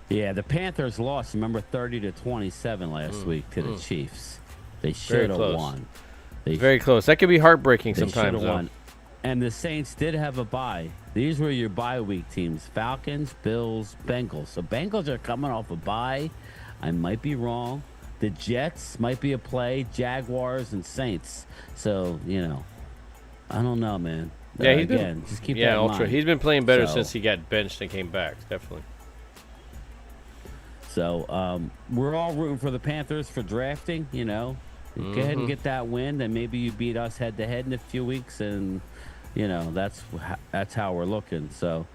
Yeah, the Panthers lost, remember, 30-27 last week to the Chiefs. They should have won. Very close. That could be heartbreaking sometimes, though. Won. And the Saints did have a bye. These were your bye week teams: Falcons, Bills, Bengals. So Bengals are coming off a bye. I might be wrong. The Jets might be a play. Jaguars and Saints. So, you know, I don't know, man. Yeah, just keep that in mind. He's been playing better since he got benched and came back, definitely. So we're all rooting for the Panthers for drafting, you know. Go ahead and get that win, and maybe you beat us head-to-head in a few weeks, and, you know, that's how we're looking. So,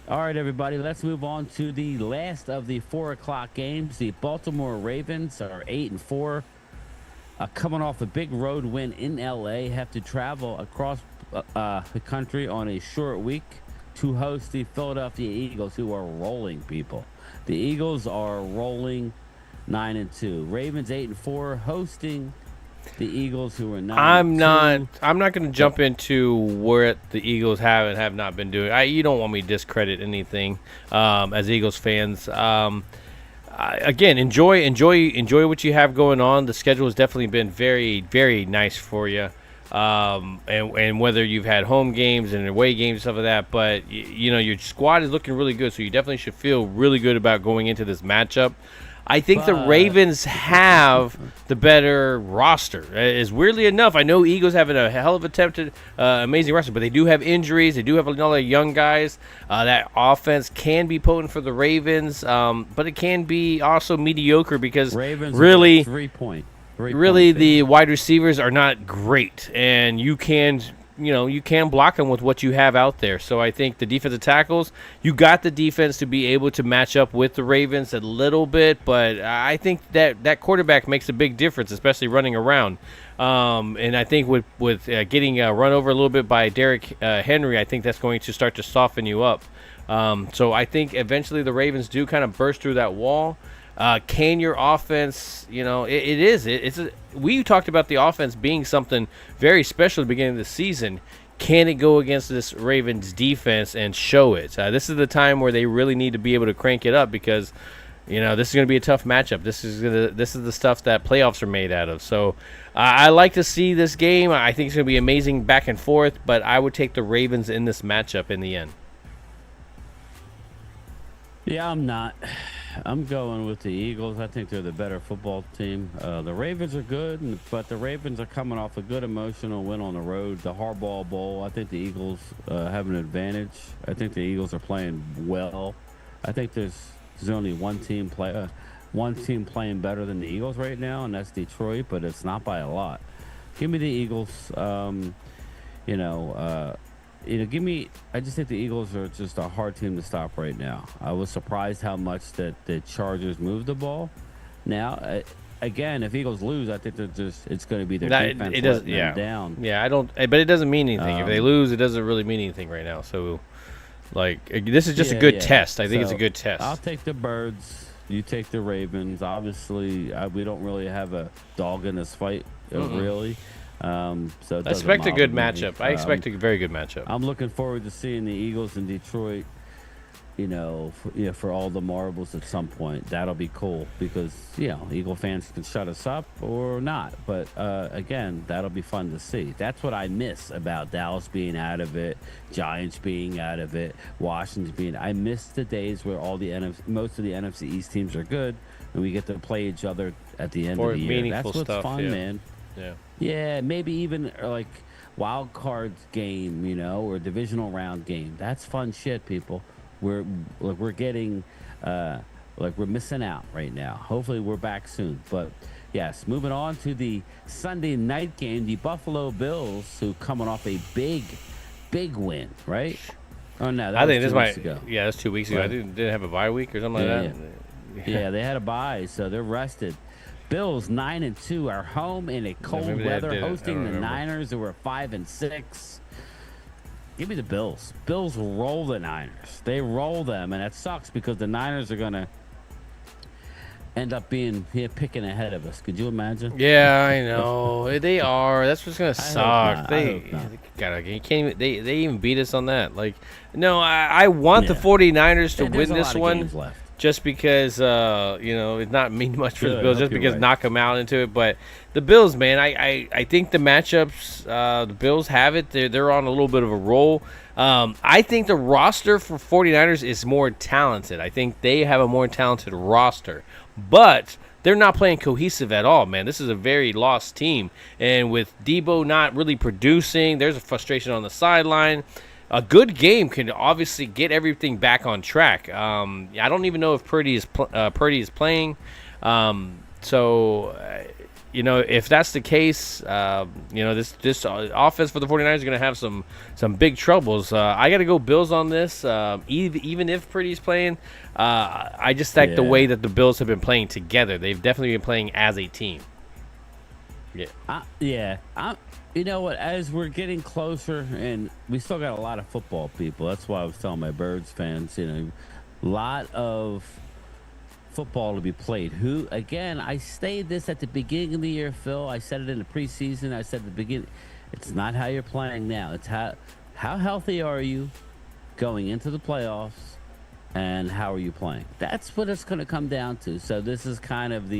all right, everybody, let's move on to the last of the 4 o'clock games. The Baltimore Ravens are 8-4, coming off a big road win in L.A., have to travel across the country on a short week to host the Philadelphia Eagles, who are rolling, people. The Eagles are rolling 9-2. Ravens 8-4, hosting the Eagles, who are 9-2. I'm not going to jump into what the Eagles have and have not been doing. You don't want me to discredit anything as Eagles fans. Again, enjoy what you have going on. The schedule has definitely been very, very nice for you. And whether you've had home games and away games and stuff like that, but you know, your squad is looking really good, so you definitely should feel really good about going into this matchup. I think the Ravens have the better roster. As weirdly enough, I know Eagles have a hell of attempted amazing roster, but they do have injuries. They do have a lot of young guys. That offense can be potent for the Ravens, but it can be also mediocre because Ravens really 3-point. Really, the wide receivers are not great, and you can block them with what you have out there. So I think the defensive tackles, you got the defense to be able to match up with the Ravens a little bit, but I think that quarterback makes a big difference, especially running around. And I think with getting run over a little bit by Derrick Henry, I think that's going to start to soften you up. So I think eventually the Ravens do kind of burst through that wall. Can your offense, you know, we talked about the offense being something very special at the beginning of the season. Can it go against this Ravens defense and show it? This is the time where they really need to be able to crank it up because, you know, this is going to be a tough matchup. This is the stuff that playoffs are made out of. So I like to see this game. I think it's going to be amazing back and forth, but I would take the Ravens in this matchup in the end. Yeah, I'm not. I'm going with the Eagles. I think they're the better football team. The Ravens are good, but the Ravens are coming off a good emotional win on the road, the Harbaugh Bowl. I think the Eagles have an advantage. I think the Eagles are playing well. I think there's only one team playing better than the Eagles right now, and that's Detroit, but it's not by a lot. Give me the Eagles. I just think the Eagles are just a hard team to stop right now. I was surprised how much that the Chargers moved the ball. Now, again, if Eagles lose, I think it's going to be their defense letting them down. Yeah, but it doesn't mean anything. If they lose, it doesn't really mean anything right now. So, like, this is just a good test. I think it's a good test. I'll take the Birds. You take the Ravens. Obviously, we don't really have a dog in this fight, really. So I expect a good matchup. I expect a very good matchup. I'm looking forward to seeing the Eagles in Detroit, for all the marbles at some point. That'll be cool because, Eagle fans can shut us up or not. But, again, that'll be fun to see. That's what I miss about Dallas being out of it, Giants being out of it, Washington being. I miss the days where most of the NFC East teams are good and we get to play each other at the end of the year. That's what's fun, man. Yeah. Yeah, maybe even like wild card game, or divisional round game. That's fun shit, people. We're getting we're missing out right now. Hopefully we're back soon. But yes, moving on to the Sunday night game, the Buffalo Bills, who coming off a big win, right? Oh no, that was 2 weeks ago. Yeah, that's 2 weeks ago. I didn't have a bye week or something like that. Yeah, they had a bye, so they're rested. Bills 9-2 are home in a cold weather, hosting the Niners, who are 5-6. Give me the Bills. Bills roll the Niners. They roll them, and it sucks because the Niners are gonna end up being here picking ahead of us. Could you imagine? Yeah, I know. They are. That's what's gonna suck. I hope not. You can't even. They even beat us on that. Like, no, I want the 49ers to win this one. Just because, it not mean much for the Bills, just because knock them out into it. But the Bills, man, I think the matchups, the Bills have it. They're on a little bit of a roll. I think the roster for 49ers is more talented. I think they have a more talented roster. But they're not playing cohesive at all, man. This is a very lost team. And with Debo not really producing, there's a frustration on the sideline. A good game can obviously get everything back on track. I don't even know if Purdy is playing. If that's the case, this offense for the 49ers is going to have some big troubles. I got to go Bills on this. Even if Purdy's playing, I just like the way that the Bills have been playing together. They've definitely been playing as a team. You know what? As we're getting closer, and we still got a lot of football people. That's why I was telling my Birds fans, a lot of football to be played. I stated this at the beginning of the year, Phil. I said it in the preseason. I said at the beginning, it's not how you're playing now. It's how healthy are you going into the playoffs, and how are you playing? That's what it's going to come down to. So this is kind of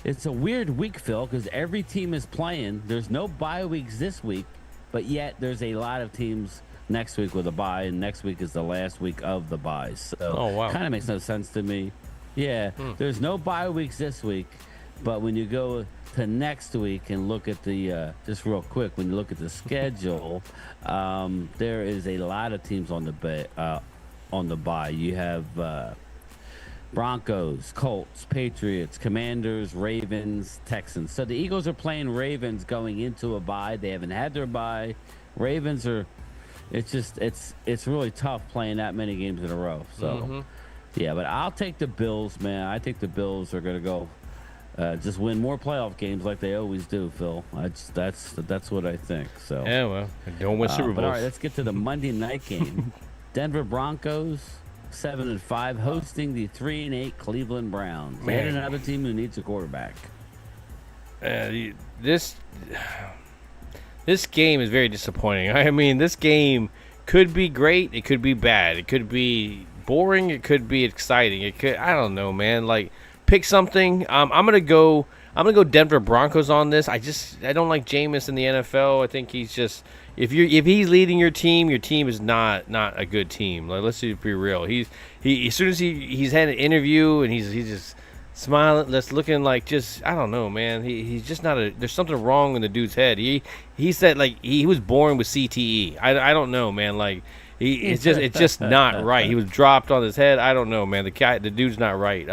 it's a weird week, Phil, because every team is playing. There's no bye weeks this week, but yet there's a lot of teams next week with a bye, and next week is the last week of the buys. So kind of makes no sense to me. Yeah, there's no bye weeks this week, but when you go to next week and look at the just real quick, when you look at the schedule, there is a lot of teams on the bye. You have Broncos, Colts, Patriots, Commanders, Ravens, Texans. So the Eagles are playing Ravens going into a bye. They haven't had their bye. Ravens are. It's really tough playing that many games in a row. So. Yeah, but I'll take the Bills, man. I think the Bills are going to go just win more playoff games like they always do, Phil. That's what I think. So yeah, well, don't win Super Bowls. But all right, let's get to the Monday night game. Denver Broncos 7-5 hosting the 3-8 Cleveland Browns. And another team who needs a quarterback. This game is very disappointing. I mean, this game could be great. It could be bad. It could be boring. It could be exciting. I don't know, man. Like, pick something. I'm gonna go Denver Broncos on this. I don't like Jameis in the NFL. I think he's just if he's leading your team is not a good team. Like, let's be real. He as soon as he's had an interview and he's just smiling, that's looking like just I don't know, man. He's just not there's something wrong in the dude's head. He said like he was born with CTE. I don't know, man. Like. It's just not right. He was dropped on his head. I don't know, man. The dude's not right.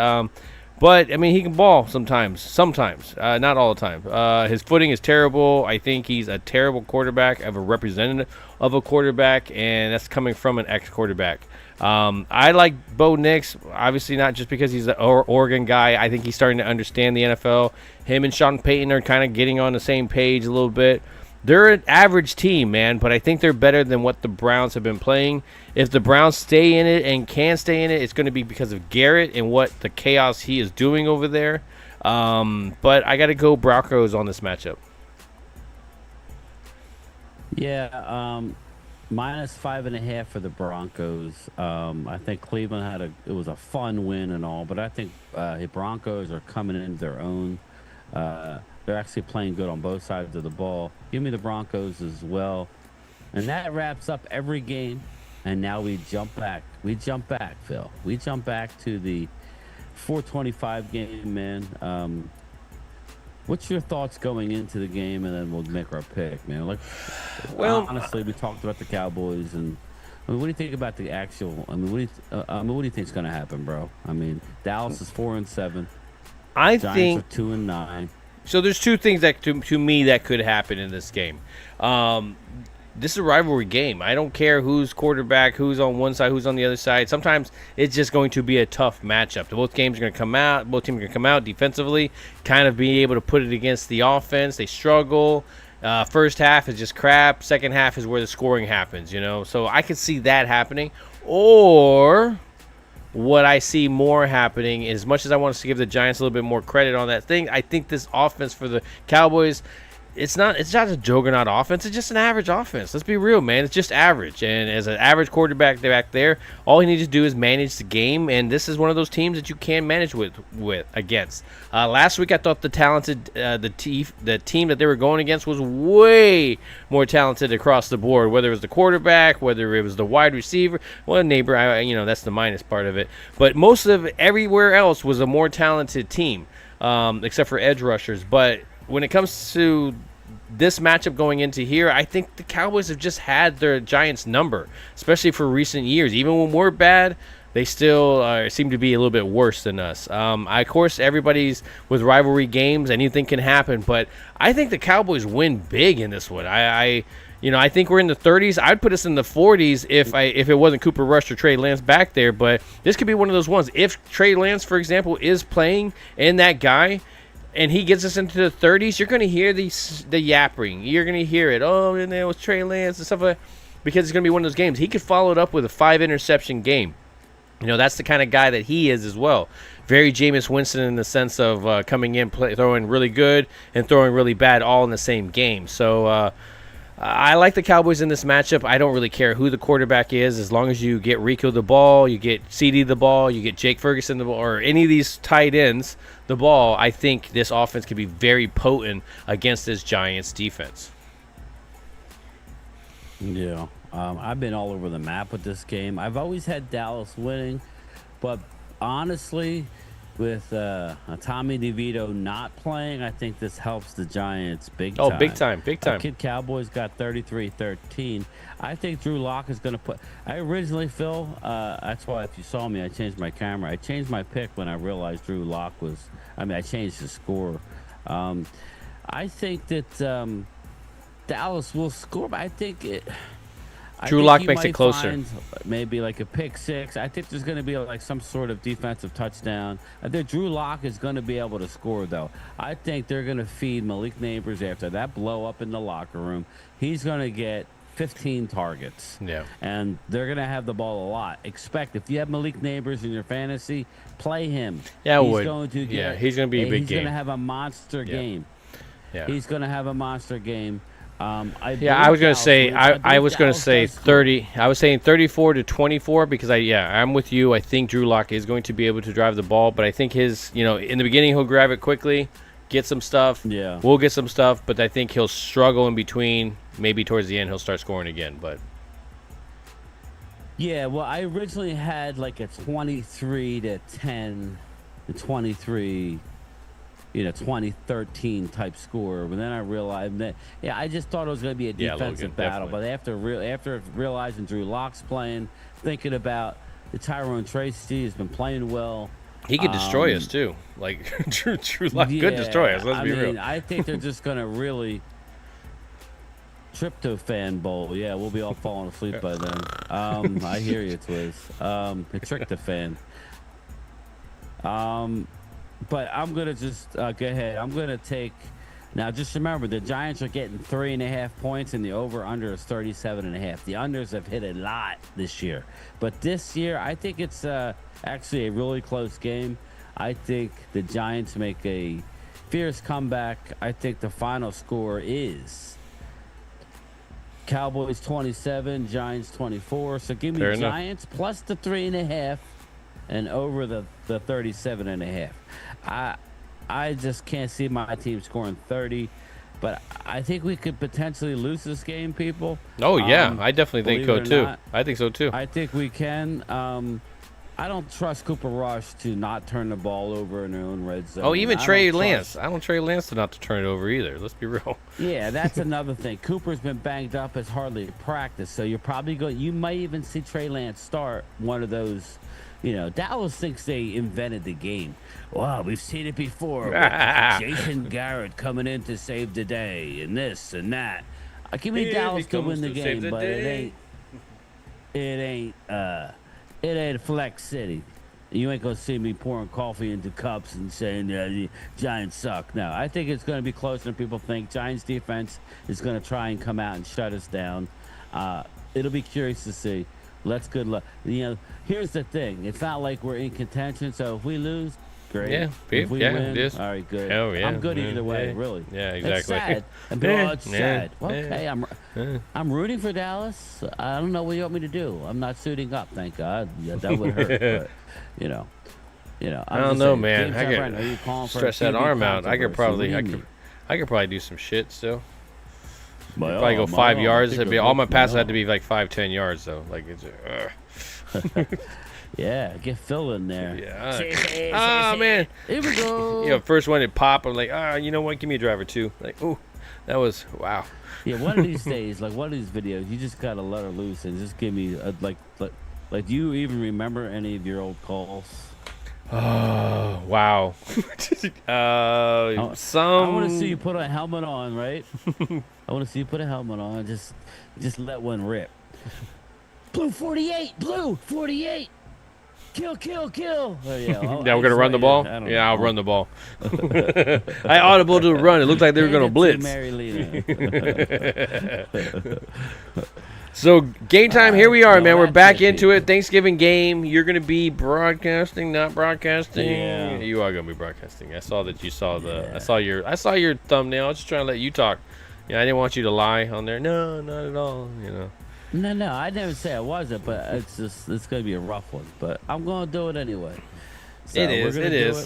But I mean, he can ball sometimes, not all the time. His footing is terrible. I think he's a terrible quarterback, of a representative of a quarterback, and that's coming from an ex-quarterback. I like Bo Nix, obviously not just because he's an Oregon guy. I think he's starting to understand the NFL. Him and Sean Payton are kind of getting on the same page a little bit. They're an average team, man, but I think they're better than what the Browns have been playing. If the Browns stay in it and can stay in it, it's going to be because of Garrett and what the chaos he is doing over there. But I got to go Broncos on this matchup. Yeah, -5.5 for the Broncos. I think Cleveland it was a fun win and all, but I think the Broncos are coming into their own. They're actually playing good on both sides of the ball. Give me the Broncos as well. And that wraps up every game. And now we jump back. Phil. We jump back to the 425 game, man. What's your thoughts going into the game? And then we'll make our pick, man. Honestly, we talked about the Cowboys. And what do you think about the actual? What do you think is going to happen, bro? I mean, Dallas is 4-7. I Giants think are 2-9. So there's two things that to me that could happen in this game. This is a rivalry game. I don't care who's quarterback, who's on one side, who's on the other side. Sometimes it's just going to be a tough matchup. Both teams are going to come out defensively, kind of be able to put it against the offense. They struggle. First half is just crap. Second half is where the scoring happens, So I could see that happening. Or what I see more happening, as much as I want to give the Giants a little bit more credit on that thing, I think this offense for the Cowboys, it's not a juggernaut offense. It's just an average offense. Let's be real, man. It's just average. And as an average quarterback back there, all he needs to do is manage the game. And this is one of those teams that you can manage with against. Last week, I thought the team that they were going against was way more talented across the board. Whether it was the quarterback, whether it was the wide receiver, well, neighbor, that's the minus part of it. But most of everywhere else was a more talented team, except for edge rushers. But when it comes to this matchup going into here, I think the Cowboys have just had their Giants number, especially for recent years. Even when we're bad, they still seem to be a little bit worse than us. Of course, everybody's with rivalry games. Anything can happen, but I think the Cowboys win big in this one. I think we're in the 30s. I'd put us in the 40s if it wasn't Cooper Rush or Trey Lance back there, but this could be one of those ones. If Trey Lance, for example, is playing and that guy, and he gets us into the 30s, you're going to hear the yapping. You're going to hear it. Oh, and there was Trey Lance and stuff like that, because it's going to be one of those games. He could follow it up with a 5-interception game. That's the kind of guy that he is as well. Very Jameis Winston in the sense of coming in, throwing really good and throwing really bad all in the same game. So I like the Cowboys in this matchup. I don't really care who the quarterback is, as long as you get Rico the ball, you get CD the ball, you get Jake Ferguson the ball, or any of these tight ends the ball. I think this offense can be very potent against this Giants defense. Yeah, I've been all over the map with this game. I've always had Dallas winning, but honestly, with Tommy DeVito not playing, I think this helps the Giants big time. Oh, big time. Kid Cowboys got 33-13. I think Drew Lock is going to put. I originally, Phil, that's why if you saw me, I changed my camera. I changed my pick when I realized Drew Lock was. I changed the score. I think that Dallas will score, but I think it. Drew Lock makes it closer. Maybe like a pick six. I think there's going to be like some sort of defensive touchdown. I think Drew Lock is going to be able to score, though. I think they're going to feed Malik Neighbors after that blow up in the locker room. He's going to get 15 targets. Yeah. And they're going to have the ball a lot. Expect, if you have Malik Neighbors in your fantasy, play him. Yeah, he's going to get, he's going to be a big game. He's going to have a monster game. Yeah. He's going to have a monster game. I was going to say 30. I was saying 34-24 because I'm with you. I think Drew Lock is going to be able to drive the ball, but I think his, in the beginning he'll grab it quickly, get some stuff. Yeah. We'll get some stuff, but I think he'll struggle in between. Maybe towards the end he'll start scoring again, but yeah, well, I originally had like a 23-10, 23 2013 type score. But then I realized that, I just thought it was going to be a defensive battle. Definitely. But after realizing Drew Lock's playing, thinking about the Tyrone Tracy has been playing well. He could destroy us too. Like Drew Lock could destroy us. Let's be real. I think they're just going to really tryptophan bowl. Yeah, we'll be all falling asleep by then. I hear you, Twiz. The tryptophan. But I'm going to just go ahead. I'm going to take – now, just remember, the Giants are getting 3.5 points, and the over-under is 37.5. The unders have hit a lot this year. But this year, I think it's actually a really close game. I think the Giants make a fierce comeback. I think the final score is Cowboys 27, Giants 24. So give me Giants plus the 3.5 and over the 37.5. I just can't see my team scoring 30, but I think we could potentially lose this game, people. Oh yeah, I definitely think so too. I think so too. I think we can. I don't trust Cooper Rush to not turn the ball over in their own red zone. Oh, even Trey Lance. I don't Trey Lance to not to turn it over either. Let's be real. Yeah, that's another thing. Cooper's been banged up, has hardly practiced, so you're probably going. You might even see Trey Lance start one of those. Dallas thinks they invented the game. Wow, we've seen it before. Jason Garrett coming in to save the day, and this and that. Give me Dallas to win the game, but it ain't Flex City. You ain't gonna see me pouring coffee into cups and saying the Giants suck. No, I think it's gonna be closer than people think. Giants defense is gonna try and come out and shut us down. It'll be curious to see. let's good luck. You know, here's the thing. It's not like we're in contention. So if we lose, great. Yeah, if we win, it is. all right, good. Oh, yeah. I'm good either way, really. Yeah, exactly. It's sad. And people, it's sad. Okay, I'm rooting for Dallas. I don't know what you want me to do. I'm not suiting up, thank God. Yeah, that would hurt. But, you know. I don't know, man. I could stretch that arm out. I could probably do some shit still. Probably go 5 yards. It'd be all my passes had to be like 5-10 yards though. Like it's. Yeah, get Phil in there. Yeah. Oh man. Here we go. You know, first one it pop. I'm like, you know what? Give me a driver too. Like, ooh, that was wow. Yeah, one of these days, like one of these videos, you just gotta let her loose and just give me like. Do you even remember any of your old calls? Oh wow. I want to see you put a helmet on, right? I want to see you put a helmet on. Just let one rip. Blue 48. Blue 48. Kill. Oh, yeah. We're gonna run the ball. Yeah, I'll run the ball. I audible to run. It looked like they were gonna blitz. So game time, here we are, man. We're back into it. Thanksgiving game. You're gonna be broadcasting, not broadcasting. Yeah. You are gonna be broadcasting. I saw that you saw the. Yeah. I saw your thumbnail. I was just trying to let you talk. Yeah, I didn't want you to lie on there. No, not at all. You know. No. I never say I wasn't, but it's gonna be a rough one. But I'm gonna do it anyway. So it is.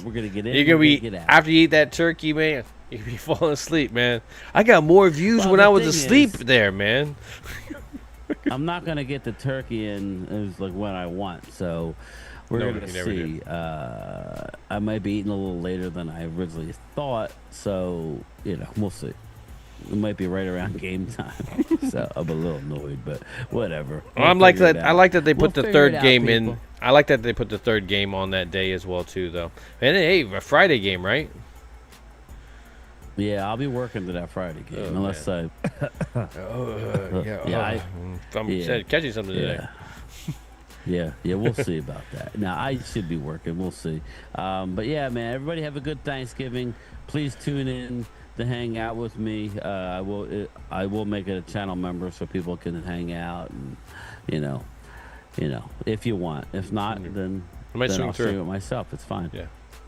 We're gonna get in. You're gonna be after you eat that turkey, man. You're gonna be falling asleep, man. I got more views when I was asleep there, man. I'm not gonna get the turkey in like when I want, so we're gonna see. I might be eating a little later than I originally thought, so we'll see. It might be right around game time, so I'm a little annoyed, but whatever. I like that they put the third game in. I like that they put the third game on that day as well too, though. And hey, a Friday game, right? Yeah, I'll be working to that Friday game unless I'm catching something today. Yeah, we'll see about that. Now I should be working. We'll see. But yeah, man, everybody have a good Thanksgiving. Please tune in to hang out with me. I will make it a channel member so people can hang out and if you want. If not, then I'll stream it myself. It's fine. Yeah.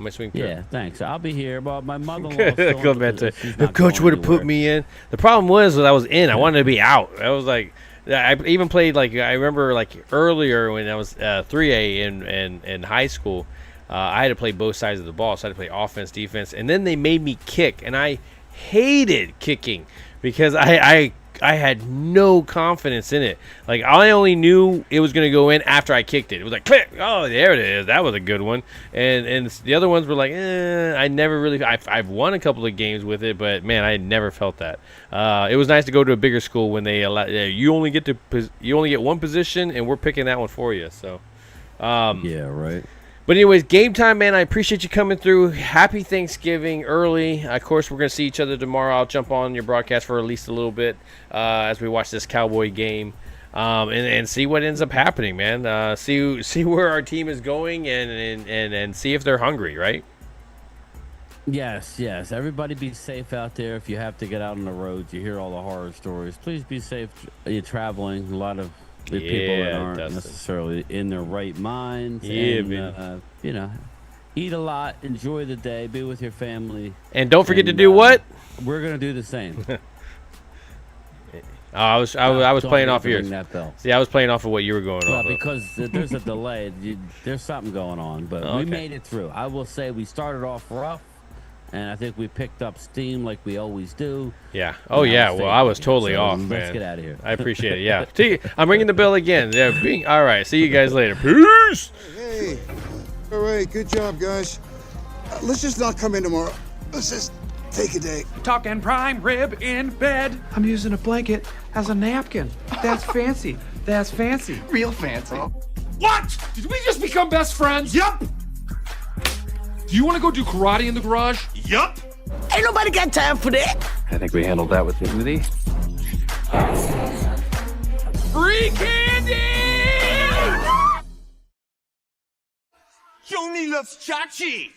Swing yeah, thanks. I'll be here, but my mother-in-law go back to the coach would have put me in. The problem was that I was in. I wanted to be out. I was like, I even played I remember earlier when I was 3A in high school. I had to play both sides of the ball, so I had to play offense, defense, and then they made me kick, and I hated kicking because I had no confidence in it. Like, I only knew it was going to go in after I kicked it. It was like, click. Oh, there it is. That was a good one. And the other ones were like, I never really. I've won a couple of games with it, but man, I had never felt that. It was nice to go to a bigger school when they allow you only get one position, and we're picking that one for you. So, yeah, right. But anyways, game time, man. I appreciate you coming through. Happy Thanksgiving early. Of course, we're going to see each other tomorrow. I'll jump on your broadcast for at least a little bit as we watch this Cowboy game and see what ends up happening, man. See where our team is going and see if they're hungry, right? Yes. Everybody be safe out there. If you have to get out on the roads, you hear all the horror stories. Please be safe. You're traveling. A lot of people that aren't necessarily in their right minds. Yeah, and, eat a lot, enjoy the day, be with your family, and don't forget to do what? We're gonna do the same. I was playing off yours. See, I was playing off of what you were going on. Because there's a delay. There's something going on, but we made it through. I will say we started off rough. And I think we picked up steam like we always do. Yeah. Oh, yeah. Well, I was totally off, man. Let's get out of here. I appreciate it. Yeah. See, I'm ringing the bell again. All right. See you guys later. Peace. Hey. All right. Good job, guys. Let's just not come in tomorrow. Let's just take a day. Talking prime rib in bed. I'm using a blanket as a napkin. That's fancy. That's fancy. Real fancy. What? Did we just become best friends? Yup. Do you want to go do karate in the garage? Yup. Ain't nobody got time for that. I think we handled that with dignity. Free candy! Johnny loves Chachi.